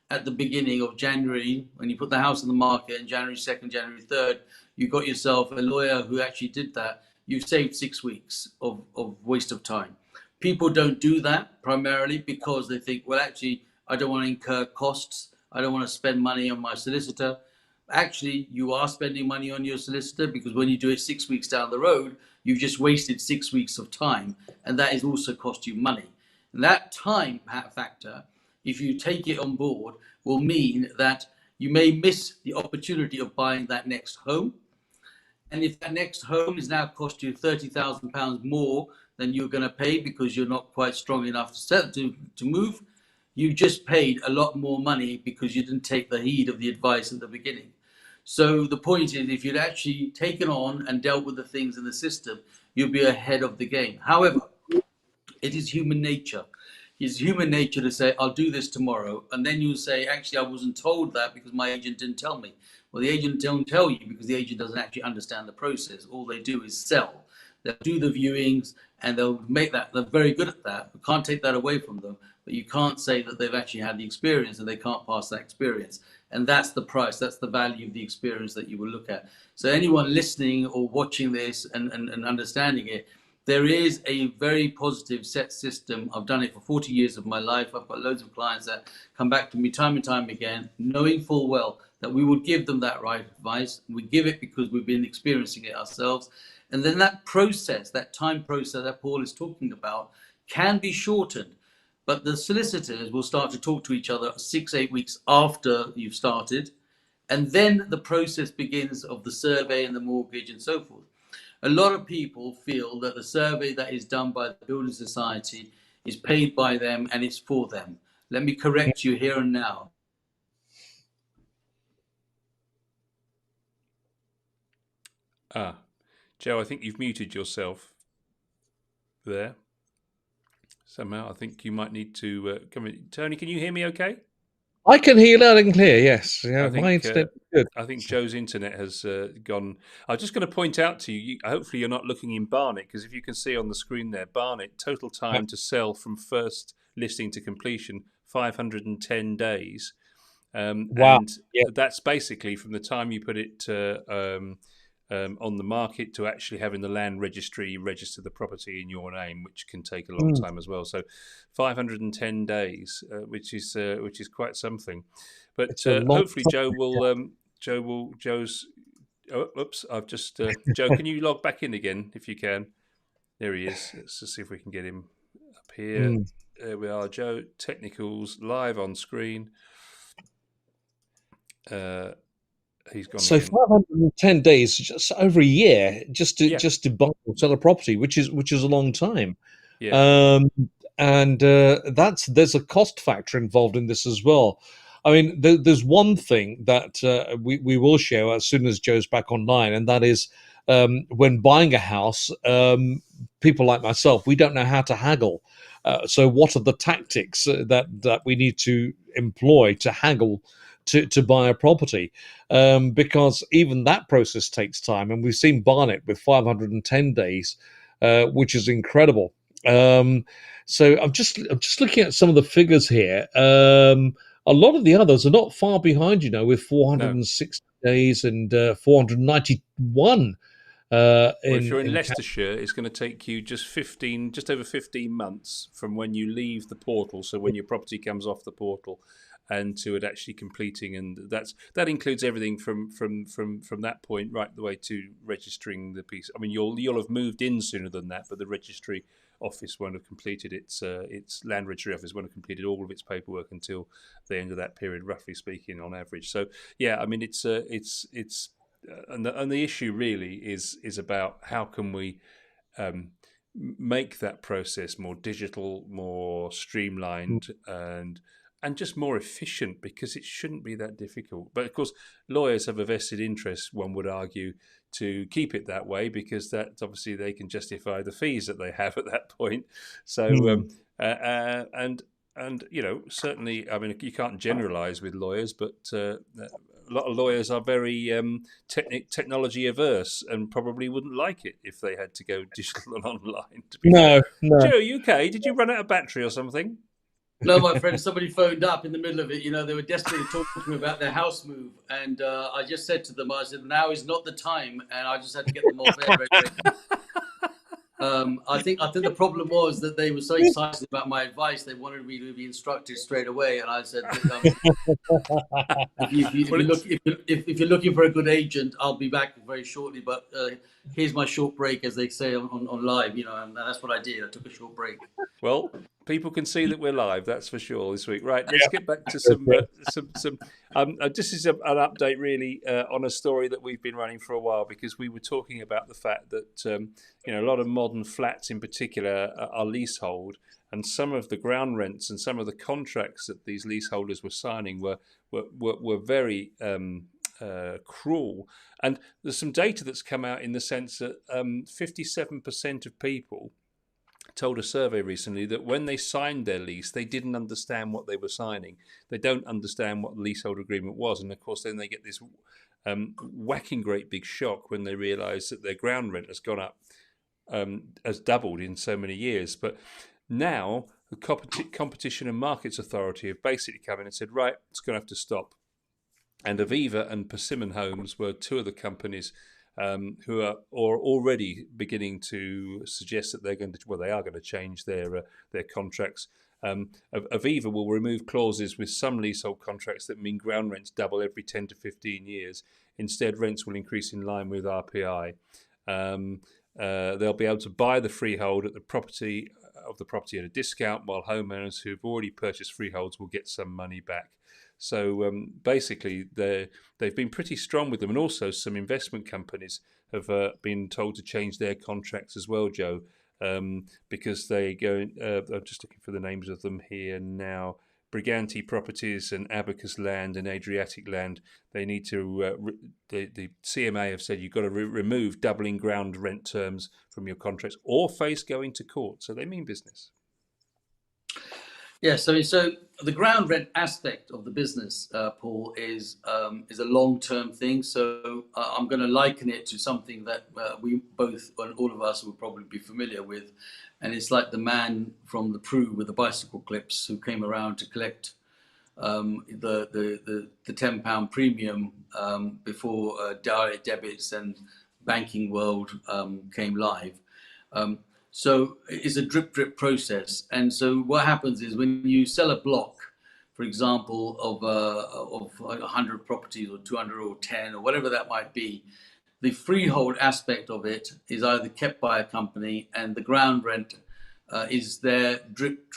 at the beginning of January, when you put the house on the market, and January 2nd, January 3rd, you got yourself a lawyer who actually did that, you've saved 6 weeks of waste of time. People don't do that primarily because they think, well, actually, I don't want to incur costs. I don't want to spend money on my solicitor. Actually, you are spending money on your solicitor, because when you do it 6 weeks down the road, you've just wasted 6 weeks of time, and that is also cost you money. And that time factor, if you take it on board, will mean that you may miss the opportunity of buying that next home. And if that next home is now cost you £30,000 more than you're going to pay because you're not quite strong enough to move, you just paid a lot more money because you didn't take the heed of the advice at the beginning. So the point is, if you'd actually taken on and dealt with the things in the system, you'll be ahead of the game. However, it is human nature. It's human nature to say, I'll do this tomorrow. And then you say, actually, I wasn't told that because my agent didn't tell me. Well, the agent don't tell you because the agent doesn't actually understand the process. All they do is sell. They'll do the viewings and they'll make that. They're very good at that. We can't take that away from them. But you can't say that they've actually had the experience and they can't pass that experience. And that's the price. That's the value of the experience that you will look at. So anyone listening or watching this and understanding it, there is a very positive set system. I've done it for 40 years of my life. I've got loads of clients that come back to me time and time again, knowing full well that we will give them that right advice. We give it because we've been experiencing it ourselves. And then that process, that time process that Paul is talking about, can be shortened. But the solicitors will start to talk to each other 6-8 weeks after you've started. And then the process begins of the survey and the mortgage and so forth. A lot of people feel that the survey that is done by the Building Society is paid by them and it's for them. Let me correct you here and now. Joe, I think you've muted yourself there. Somehow, I think you might need to come in. Tony, can you hear me okay? I can hear loud and clear, yes. Yeah, my internet is good. I think Joe's internet has gone. I'm just going to point out to you, hopefully you're not looking in Barnet, because if you can see on the screen there, Barnet, total time to sell from first listing to completion, 510 days. Wow. And that's basically from the time you put it on the market to actually having the land registry register the property in your name, which can take a long time as well. So 510 days, which is quite something. But hopefully Joe's. Oh, oops! I've just Joe. Can you log back in again if you can? There he is. Let's just see if we can get him up here. There we are, Joe. Technicals live on screen. He's gone. So again. 510 days, just over a year, just to buy or sell a property, which is a long time. Yeah. And there's a cost factor involved in this as well. I mean, there's one thing that we will share as soon as Joe's back online, and that is when buying a house, people like myself, we don't know how to haggle. So what are the tactics that we need to employ to haggle to buy a property? Because even that process takes time, and we've seen Barnet with 510 days, which is incredible. So I'm just looking at some of the figures here. A lot of the others are not far behind, with 460 days and 491. If you're in Leicestershire, it's going to take you just over 15 months from when you leave the portal. So when your property comes off the portal, and to it actually completing, and that includes everything from that point right the way to registering the piece. I mean, you'll have moved in sooner than that, but the registry office won't have completed its land registry office won't have completed all of its paperwork until the end of that period, roughly speaking, on average. So yeah, I mean, it's and the issue really is about how can we make that process more digital, more streamlined, and just more efficient, because it shouldn't be that difficult. But of course, lawyers have a vested interest, one would argue, to keep it that way, because that obviously they can justify the fees that they have at that point. So and you know, certainly, I mean, you can't generalize with lawyers, but a lot of lawyers are very technology averse and probably wouldn't like it if they had to go digital and online. To be fair. Joe, you okay? Did you run out of battery or something? No, my friend, somebody phoned up in the middle of it. You know, they were desperately talking to me about their house move. And I just said to them, I said, now is not the time. And I just had to get them off air very quickly. I think the problem was that they were so excited about my advice, they wanted me to be instructed straight away. And I said, if you're looking for a good agent, I'll be back very shortly. But here's my short break, as they say on live, you know, and that's what I did. I took a short break. Well, people can see that we're live, that's for sure, this week. Right, let's get back to some. This is an update, really, on a story that we've been running for a while, because we were talking about the fact that you know, a lot of modern flats, in particular, are leasehold, and some of the ground rents and some of the contracts that these leaseholders were signing were very cruel. And there's some data that's come out in the sense that 57% of people told a survey recently that when they signed their lease, they didn't understand what they were signing. They don't understand what the leasehold agreement was. And of course, then they get this whacking great big shock when they realise that their ground rent has gone up, has doubled in so many years. But now the Competition and Markets Authority have basically come in and said, right, it's going to have to stop. And Aviva and Persimmon Homes were two of the companies who are already beginning to suggest that they are going to change their contracts. Aviva will remove clauses with some leasehold contracts that mean ground rents double every 10 to 15 years. Instead, rents will increase in line with RPI. They'll be able to buy the freehold at the property at a discount, while homeowners who've already purchased freeholds will get some money back. So basically, they've been pretty strong with them, and also some investment companies have been told to change their contracts as well, Joe, because they go. I'm just looking for the names of them here now. Briganti Properties and Abacus Land and Adriatic Land. They need to. The CMA have said you've got to remove doubling ground rent terms from your contracts or face going to court. So they mean business. Yes, so the ground rent aspect of the business, Paul, is a long-term thing. So I'm going to liken it to something that we both, and all of us, will probably be familiar with, and it's like the man from the Pru with the bicycle clips who came around to collect the £10 premium before direct debits and banking world came live. So it's a drip process. And so what happens is when you sell a block, for example, of 100 properties or 200 or 10 or whatever that might be, the freehold aspect of it is either kept by a company, and the ground rent is their drip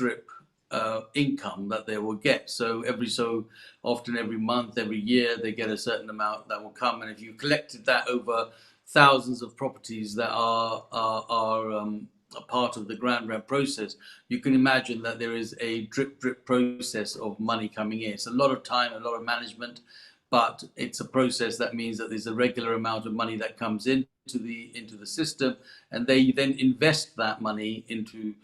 income that they will get. So every so often, every month, every year, they get a certain amount that will come. And if you collected that over thousands of properties that are a part of the ground rent process, you can imagine that there is a drip process of money coming in. It's a lot of time, a lot of management, but it's a process that means that there's a regular amount of money that comes into the system, and they then invest that money into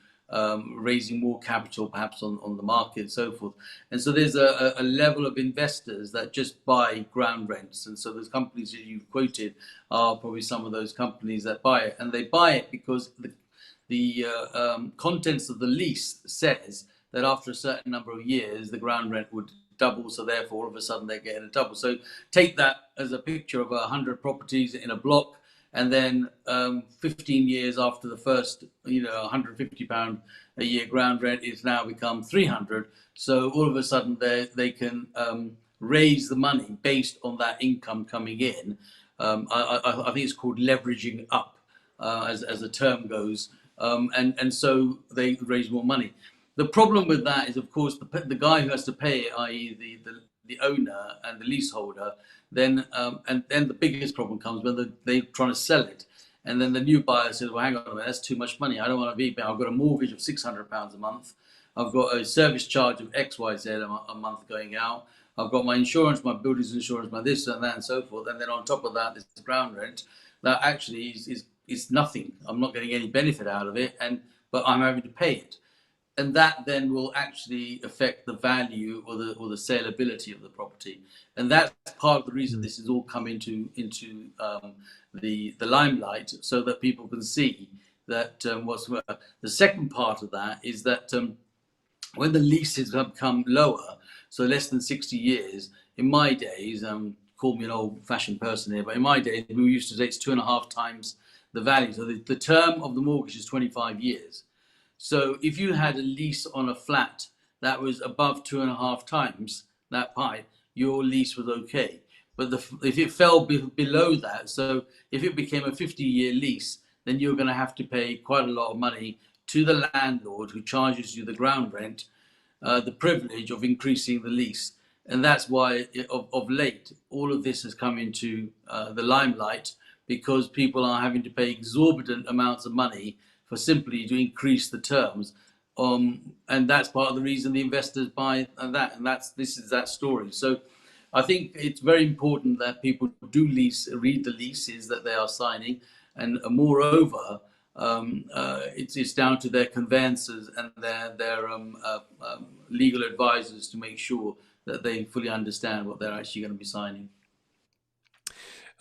raising more capital, perhaps on the market and so forth. And so there's a level of investors that just buy ground rents. And so those companies that you've quoted are probably some of those companies that buy it. And they buy it because the contents of the lease says that after a certain number of years, the ground rent would double. So therefore, all of a sudden, they're getting a double. So take that as a picture of 100 properties in a block. and then 15 years after the first, £150 a year ground rent, it's now become 300. So all of a sudden they can raise the money based on that income coming in. I think it's called leveraging up, as the term goes, and so they raise more money. The problem with that is, of course, the guy who has to pay it, i.e., the owner and the leaseholder. Then and then the biggest problem comes when they're trying to sell it, and then the new buyer says, "Well, hang on a minute, that's too much money. I don't want to be. I've got a mortgage of £600 a month. I've got a service charge of XYZ a month going out. I've got my insurance, my buildings insurance, my this and that and so forth. And then on top of that, this ground rent that actually is nothing. I'm not getting any benefit out of it, but I'm having to pay it." And that then will actually affect the value or the saleability of the property, and that's part of the reason this has all come into the limelight, so that people can see that the second part of that is that when the leases have become lower, so less than 60 years. In my days, call me an old-fashioned person here, but in my days we used to say it's 2.5 times the value. So the term of the mortgage is 25 years. So if you had a lease on a flat that was above 2.5 times that pie, your lease was okay. But if it fell below that, so if it became a 50-year lease, then you're going to have to pay quite a lot of money to the landlord who charges you the ground rent, the privilege of increasing the lease. And that's why, of late, all of this has come into the limelight, because people are having to pay exorbitant amounts of money for simply to increase the terms, and that's part of the reason the investors buy that, and this is that story. So I think it's very important that people do read the leases that they are signing, and moreover, it's down to their conveyancers and their legal advisors to make sure that they fully understand what they're actually going to be signing.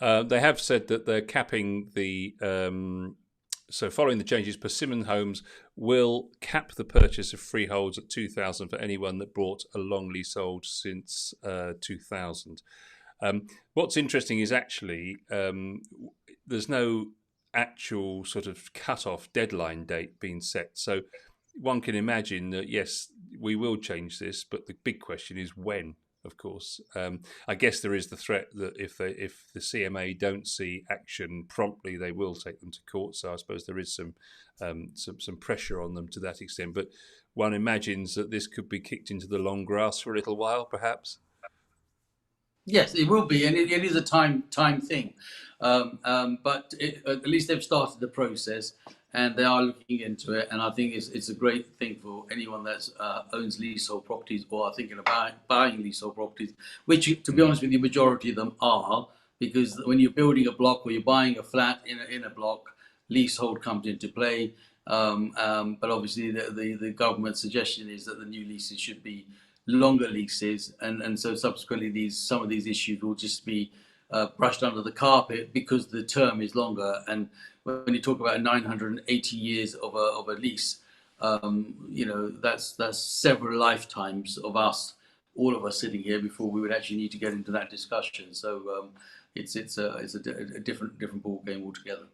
They have said that they're capping the. So following the changes, Persimmon Homes will cap the purchase of freeholds at 2,000 for anyone that bought a long leasehold since 2000. What's interesting is actually there's no actual sort of cut-off deadline date being set. So one can imagine that, yes, we will change this, but the big question is when. Of course, I guess there is the threat that if the CMA don't see action promptly, they will take them to court. So I suppose there is some pressure on them to that extent. But one imagines that this could be kicked into the long grass for a little while, perhaps. Yes, it will be, and it is a time thing. But at least they've started the process, and they are looking into it. And I think it's a great thing for anyone that owns leasehold properties or are thinking about buying leasehold properties, which, to be honest with you, majority of them are, because when you're building a block or you're buying a flat in a block, leasehold comes into play. But obviously, the government suggestion is that the new leases should be longer leases, and so subsequently some of these issues will just be brushed under the carpet because the term is longer. And when you talk about 980 years of a lease, that's several lifetimes of all of us sitting here before we would actually need to get into that discussion. So it's a different ball game altogether.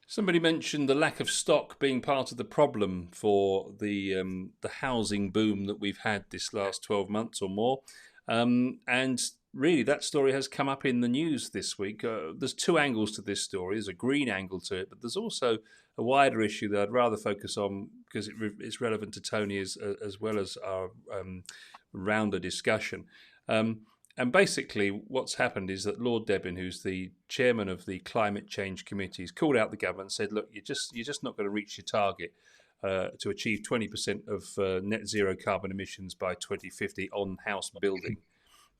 Somebody mentioned the lack of stock being part of the problem for the housing boom that we've had this last 12 months or more. And really, that story has come up in the news this week. There's two angles to this story. There's a green angle to it, but there's also a wider issue that I'd rather focus on because it's relevant to Tony as well as our rounder discussion. And basically, what's happened is that Lord Debin, who's the chairman of the Climate Change Committee, has called out the government and said, look, you're just not going to reach your target to achieve 20% of net zero carbon emissions by 2050 on house building.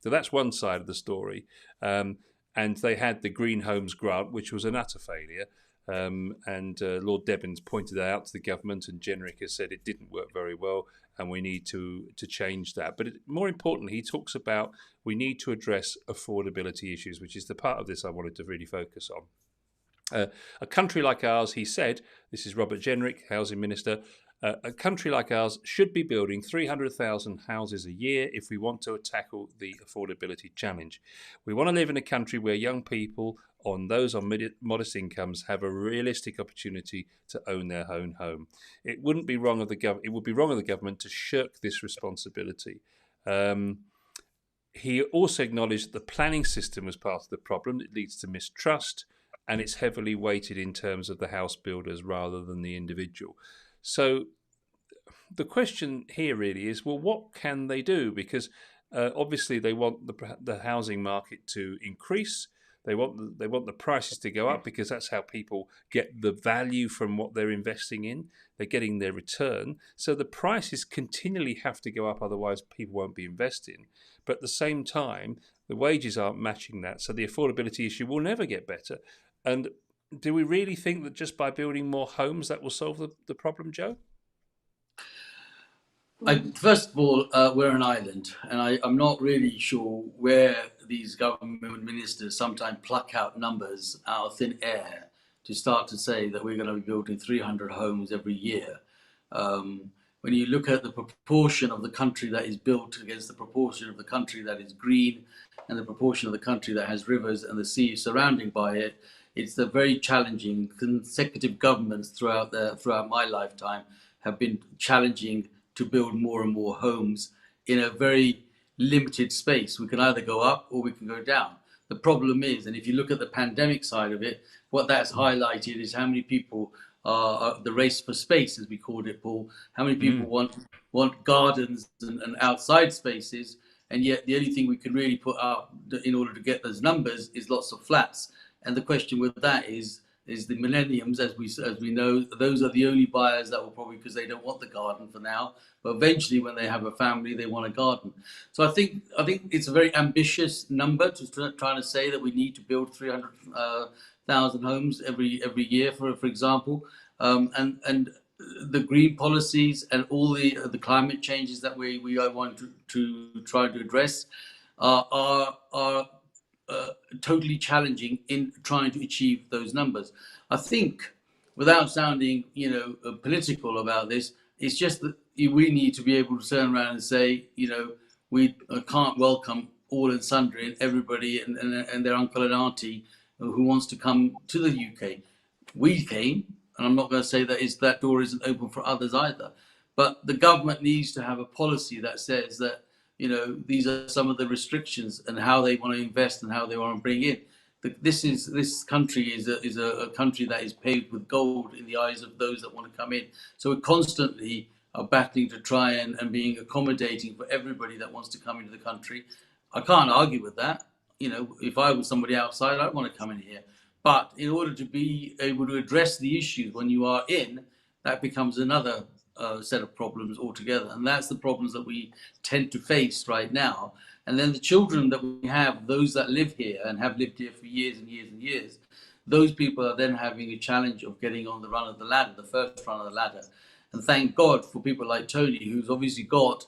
So that's one side of the story. And they had the Green Homes Grant, which was an utter failure. And Lord Debin's pointed that out to the government, and Jenrick has said it didn't work very well, and we need to change that. But more importantly, he talks about we need to address affordability issues, which is the part of this I wanted to really focus on. A country like ours, he said, this is Robert Jenrick, Housing Minister, a country like ours should be building 300,000 houses a year if we want to tackle the affordability challenge. We want to live in a country where young people on those on modest incomes have a realistic opportunity to own their own home. It wouldn't be wrong of the government. It would be wrong of the government to shirk this responsibility. He also acknowledged that the planning system was part of the problem. It leads to mistrust, and it's heavily weighted in terms of the house builders rather than the individual. So the question here really is, well, what can they do? Because obviously they want the housing market to increase. They want the prices to go up because that's how people get the value from what they're investing in. They're getting their return. So the prices continually have to go up, otherwise people won't be investing. But at the same time, the wages aren't matching that. So the affordability issue will never get better. And do we really think that just by building more homes that will solve the problem, Joe? First of all, we're an island, and I'm not really sure where these government ministers sometimes pluck out numbers out of thin air to start to say that we're going to be building 300 homes every year. When you look at the proportion of the country that is built against the proportion of the country that is green and the proportion of the country that has rivers and the sea surrounding by it, it's a very challenging. Consecutive governments throughout my lifetime have been challenging to build more and more homes in a very limited space. We can either go up or we can go down. The problem is, and if you look at the pandemic side of it, what that's highlighted is how many people are the race for space, as we called it, Paul. How many people want gardens and outside spaces, and yet the only thing we can really put up in order to get those numbers is lots of flats. And the question with that is the millenniums, as we know, those are the only buyers that will probably, because they don't want the garden for now, but eventually when they have a family, they want a garden. So I think it's a very ambitious number to trying to say that we need to build 300,000 homes every year, for example, and the green policies and all the climate changes that we want to try to address are totally challenging in trying to achieve those numbers. I think, without sounding, political about this, it's just that we need to be able to turn around and say, we can't welcome all and sundry and everybody and their uncle and auntie who wants to come to the UK. We came, and I'm not going to say that door isn't open for others either. But the government needs to have a policy that says that, these are some of the restrictions and how they want to invest and how they want to bring in. This country is a country that is paved with gold in the eyes of those that want to come in. So we constantly are battling to try and being accommodating for everybody that wants to come into the country. I can't argue with that. If I was somebody outside, I'd want to come in here. But in order to be able to address the issues when you are in, that becomes another set of problems altogether. And that's the problems that we tend to face right now. And then the children that we have, those that live here and have lived here for years and years and years, those people are then having a challenge of getting on the run of the ladder, the first run of the ladder. And thank God for people like Tony, who's obviously got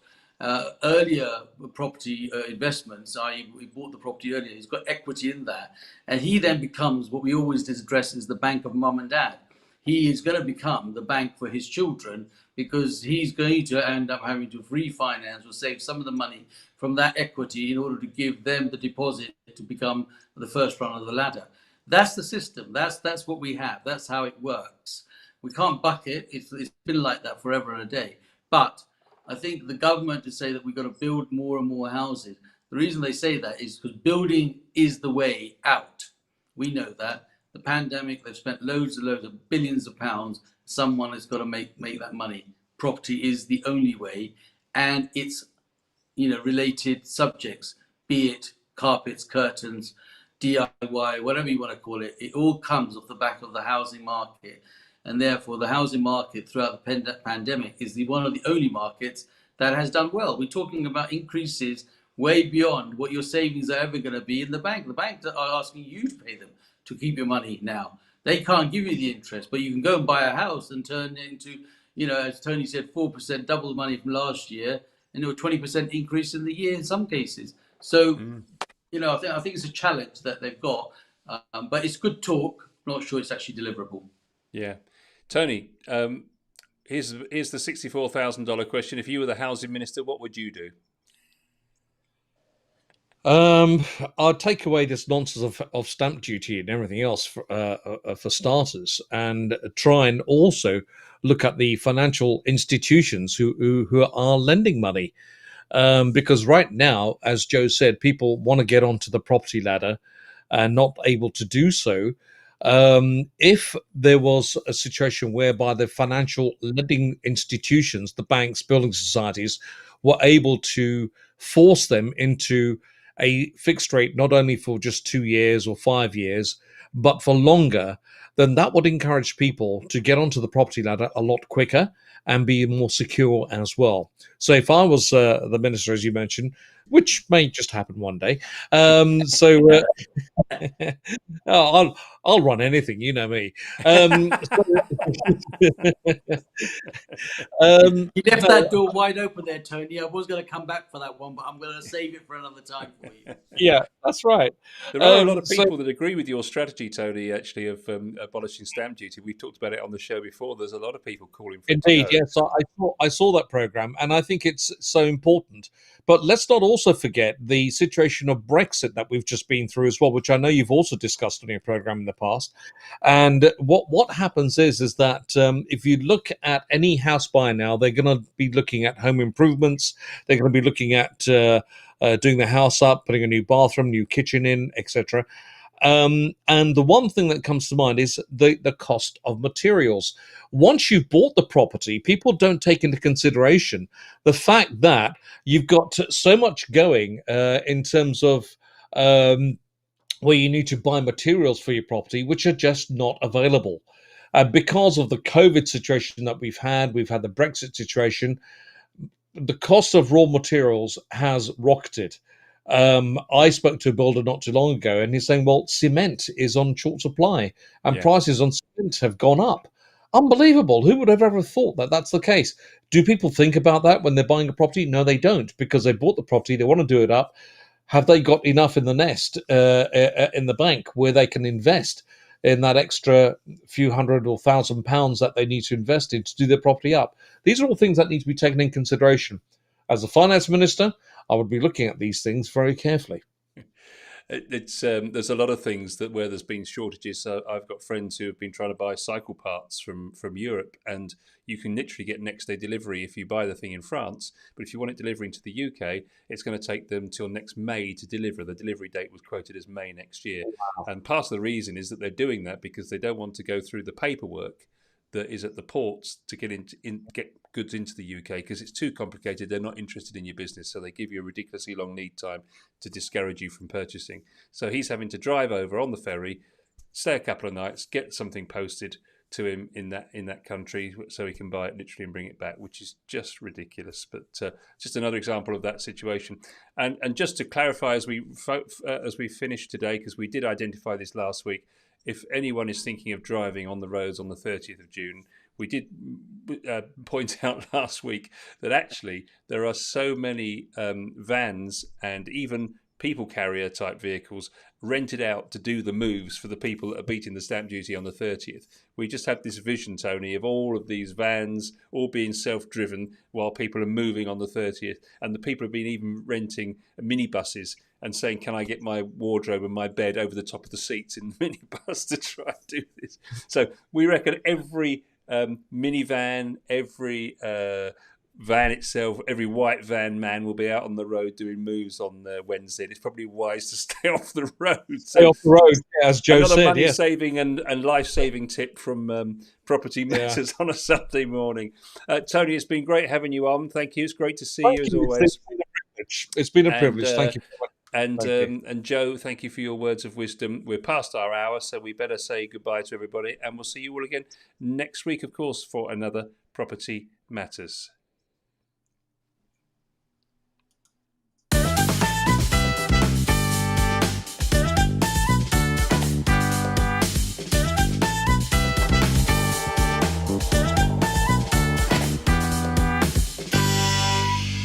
earlier property investments, i.e. he bought the property earlier, he's got equity in that. And he then becomes what we always address as the bank of mum and dad. He is going to become the bank for his children because he's going to end up having to refinance or save some of the money from that equity in order to give them the deposit to become the first run of the ladder. That's the system. That's what we have. That's how it works. We can't buck it. It's been like that forever and a day. But I think the government to say that we've got to build more and more houses, the reason they say that is because building is the way out. We know that. The pandemic, they've spent loads and loads of billions of pounds. Someone has got to make that money. Property is the only way, and it's related subjects, be it carpets, curtains, DIY, whatever you want to call it. It all comes off the back of the housing market, and therefore the housing market throughout the pandemic is one of the only markets that has done well. We're talking about increases way beyond what your savings are ever going to be in the bank. The banks are asking you to pay them to keep your money now. They can't give you the interest, but you can go and buy a house and turn it into, as Tony said, 4%, double the money from last year, and a 20% increase in the year in some cases. So, I think it's a challenge that they've got, but it's good talk. I'm not sure it's actually deliverable. Yeah. Tony, here's the $64,000 question. If you were the housing minister, what would you do? Um, I'd take away this nonsense of stamp duty and everything else for starters, and try and also look at the financial institutions who are lending money. Because right now, as Joe said, people want to get onto the property ladder and not able to do so. If there was a situation whereby the financial lending institutions, the banks, building societies, were able to force them into a fixed rate, not only for just 2 years or 5 years, but for longer, then that would encourage people to get onto the property ladder a lot quicker and be more secure as well. So if I was the minister, as you mentioned, which may just happen one day, so oh, I'll run anything, you know me. You left No, that door wide open there, Tony. I was going to come back for that one, but I'm going to save it for another time for you. yeah, that's right. There are a lot of So people that agree with your strategy, Tony, actually, of abolishing stamp duty. We've talked about it on the show before. There's a lot of people calling for it to indeed, go. yes, I saw that program, and I think it's so important. But let's not also forget the situation of Brexit that we've just been through as well, which I know you've also discussed on your program in the past. And what happens is that if you look at any house buyer now, they're going to be looking at home improvements. They're going to be looking at doing the house up, putting a new bathroom, new kitchen in, etc. And the one thing that comes to mind is the cost of materials. Once you've bought the property, people don't take into consideration the fact that you've got so much going in terms of where you need to buy materials for your property, which are just not available. Because of the COVID situation that we've had the Brexit situation, the cost of raw materials has rocketed. I spoke to a builder not too long ago, and he's saying, "Well, cement is on short supply, and Yeah. prices on cement have gone up." Unbelievable! Who would have ever thought that that's the case? Do people think about that when they're buying a property? No, they don't, because they bought the property, they want to do it up. Have they got enough in the nest in the bank where they can invest in that extra few hundred or £1,000 that they need to invest in to do their property up? These are all things that need to be taken in consideration. As a finance minister, I would be looking at these things very carefully. It's there's a lot of things that where there's been shortages. So I've got friends who have been trying to buy cycle parts from Europe, and you can literally get next day delivery if you buy the thing in France. But if you want it delivering to the UK, it's going to take them till next May to deliver. The delivery date was quoted as May next year, and part of the reason is that they're doing that because they don't want to go through the paperwork that is at the ports to get goods into the UK because it's too complicated. They're not interested in your business, so they give you a ridiculously long lead time to discourage you from purchasing. So he's having to drive over on the ferry, stay a couple of nights, get something posted to him in that country, so he can buy it literally and bring it back, which is just ridiculous. But just another example of that situation. And just to clarify, as we finish today, because we did identify this last week, if anyone is thinking of driving on the roads on the 30th of June, we did point out last week that actually there are so many vans and even people carrier type vehicles rented out to do the moves for the people that are beating the stamp duty on the 30th. We just have this vision, Tony, of all of these vans all being self-driven while people are moving on the 30th. And the people have been even renting minibuses and saying, can I get my wardrobe and my bed over the top of the seats in the minibus to try and do this? So we reckon every minivan, every van itself, every white van man will be out on the road doing moves on Wednesday. It's probably wise to stay off the road. Stay off the road, as Joe another said. money-saving and life-saving tip from Property Matters on a Sunday morning. Tony, it's been great having you on. Thank you. It's great to see you as always. It's been a privilege. Thank you. And Joe, thank you for your words of wisdom. We're past our hour, so we better say goodbye to everybody, and we'll see you all again next week, of course, for another Property Matters.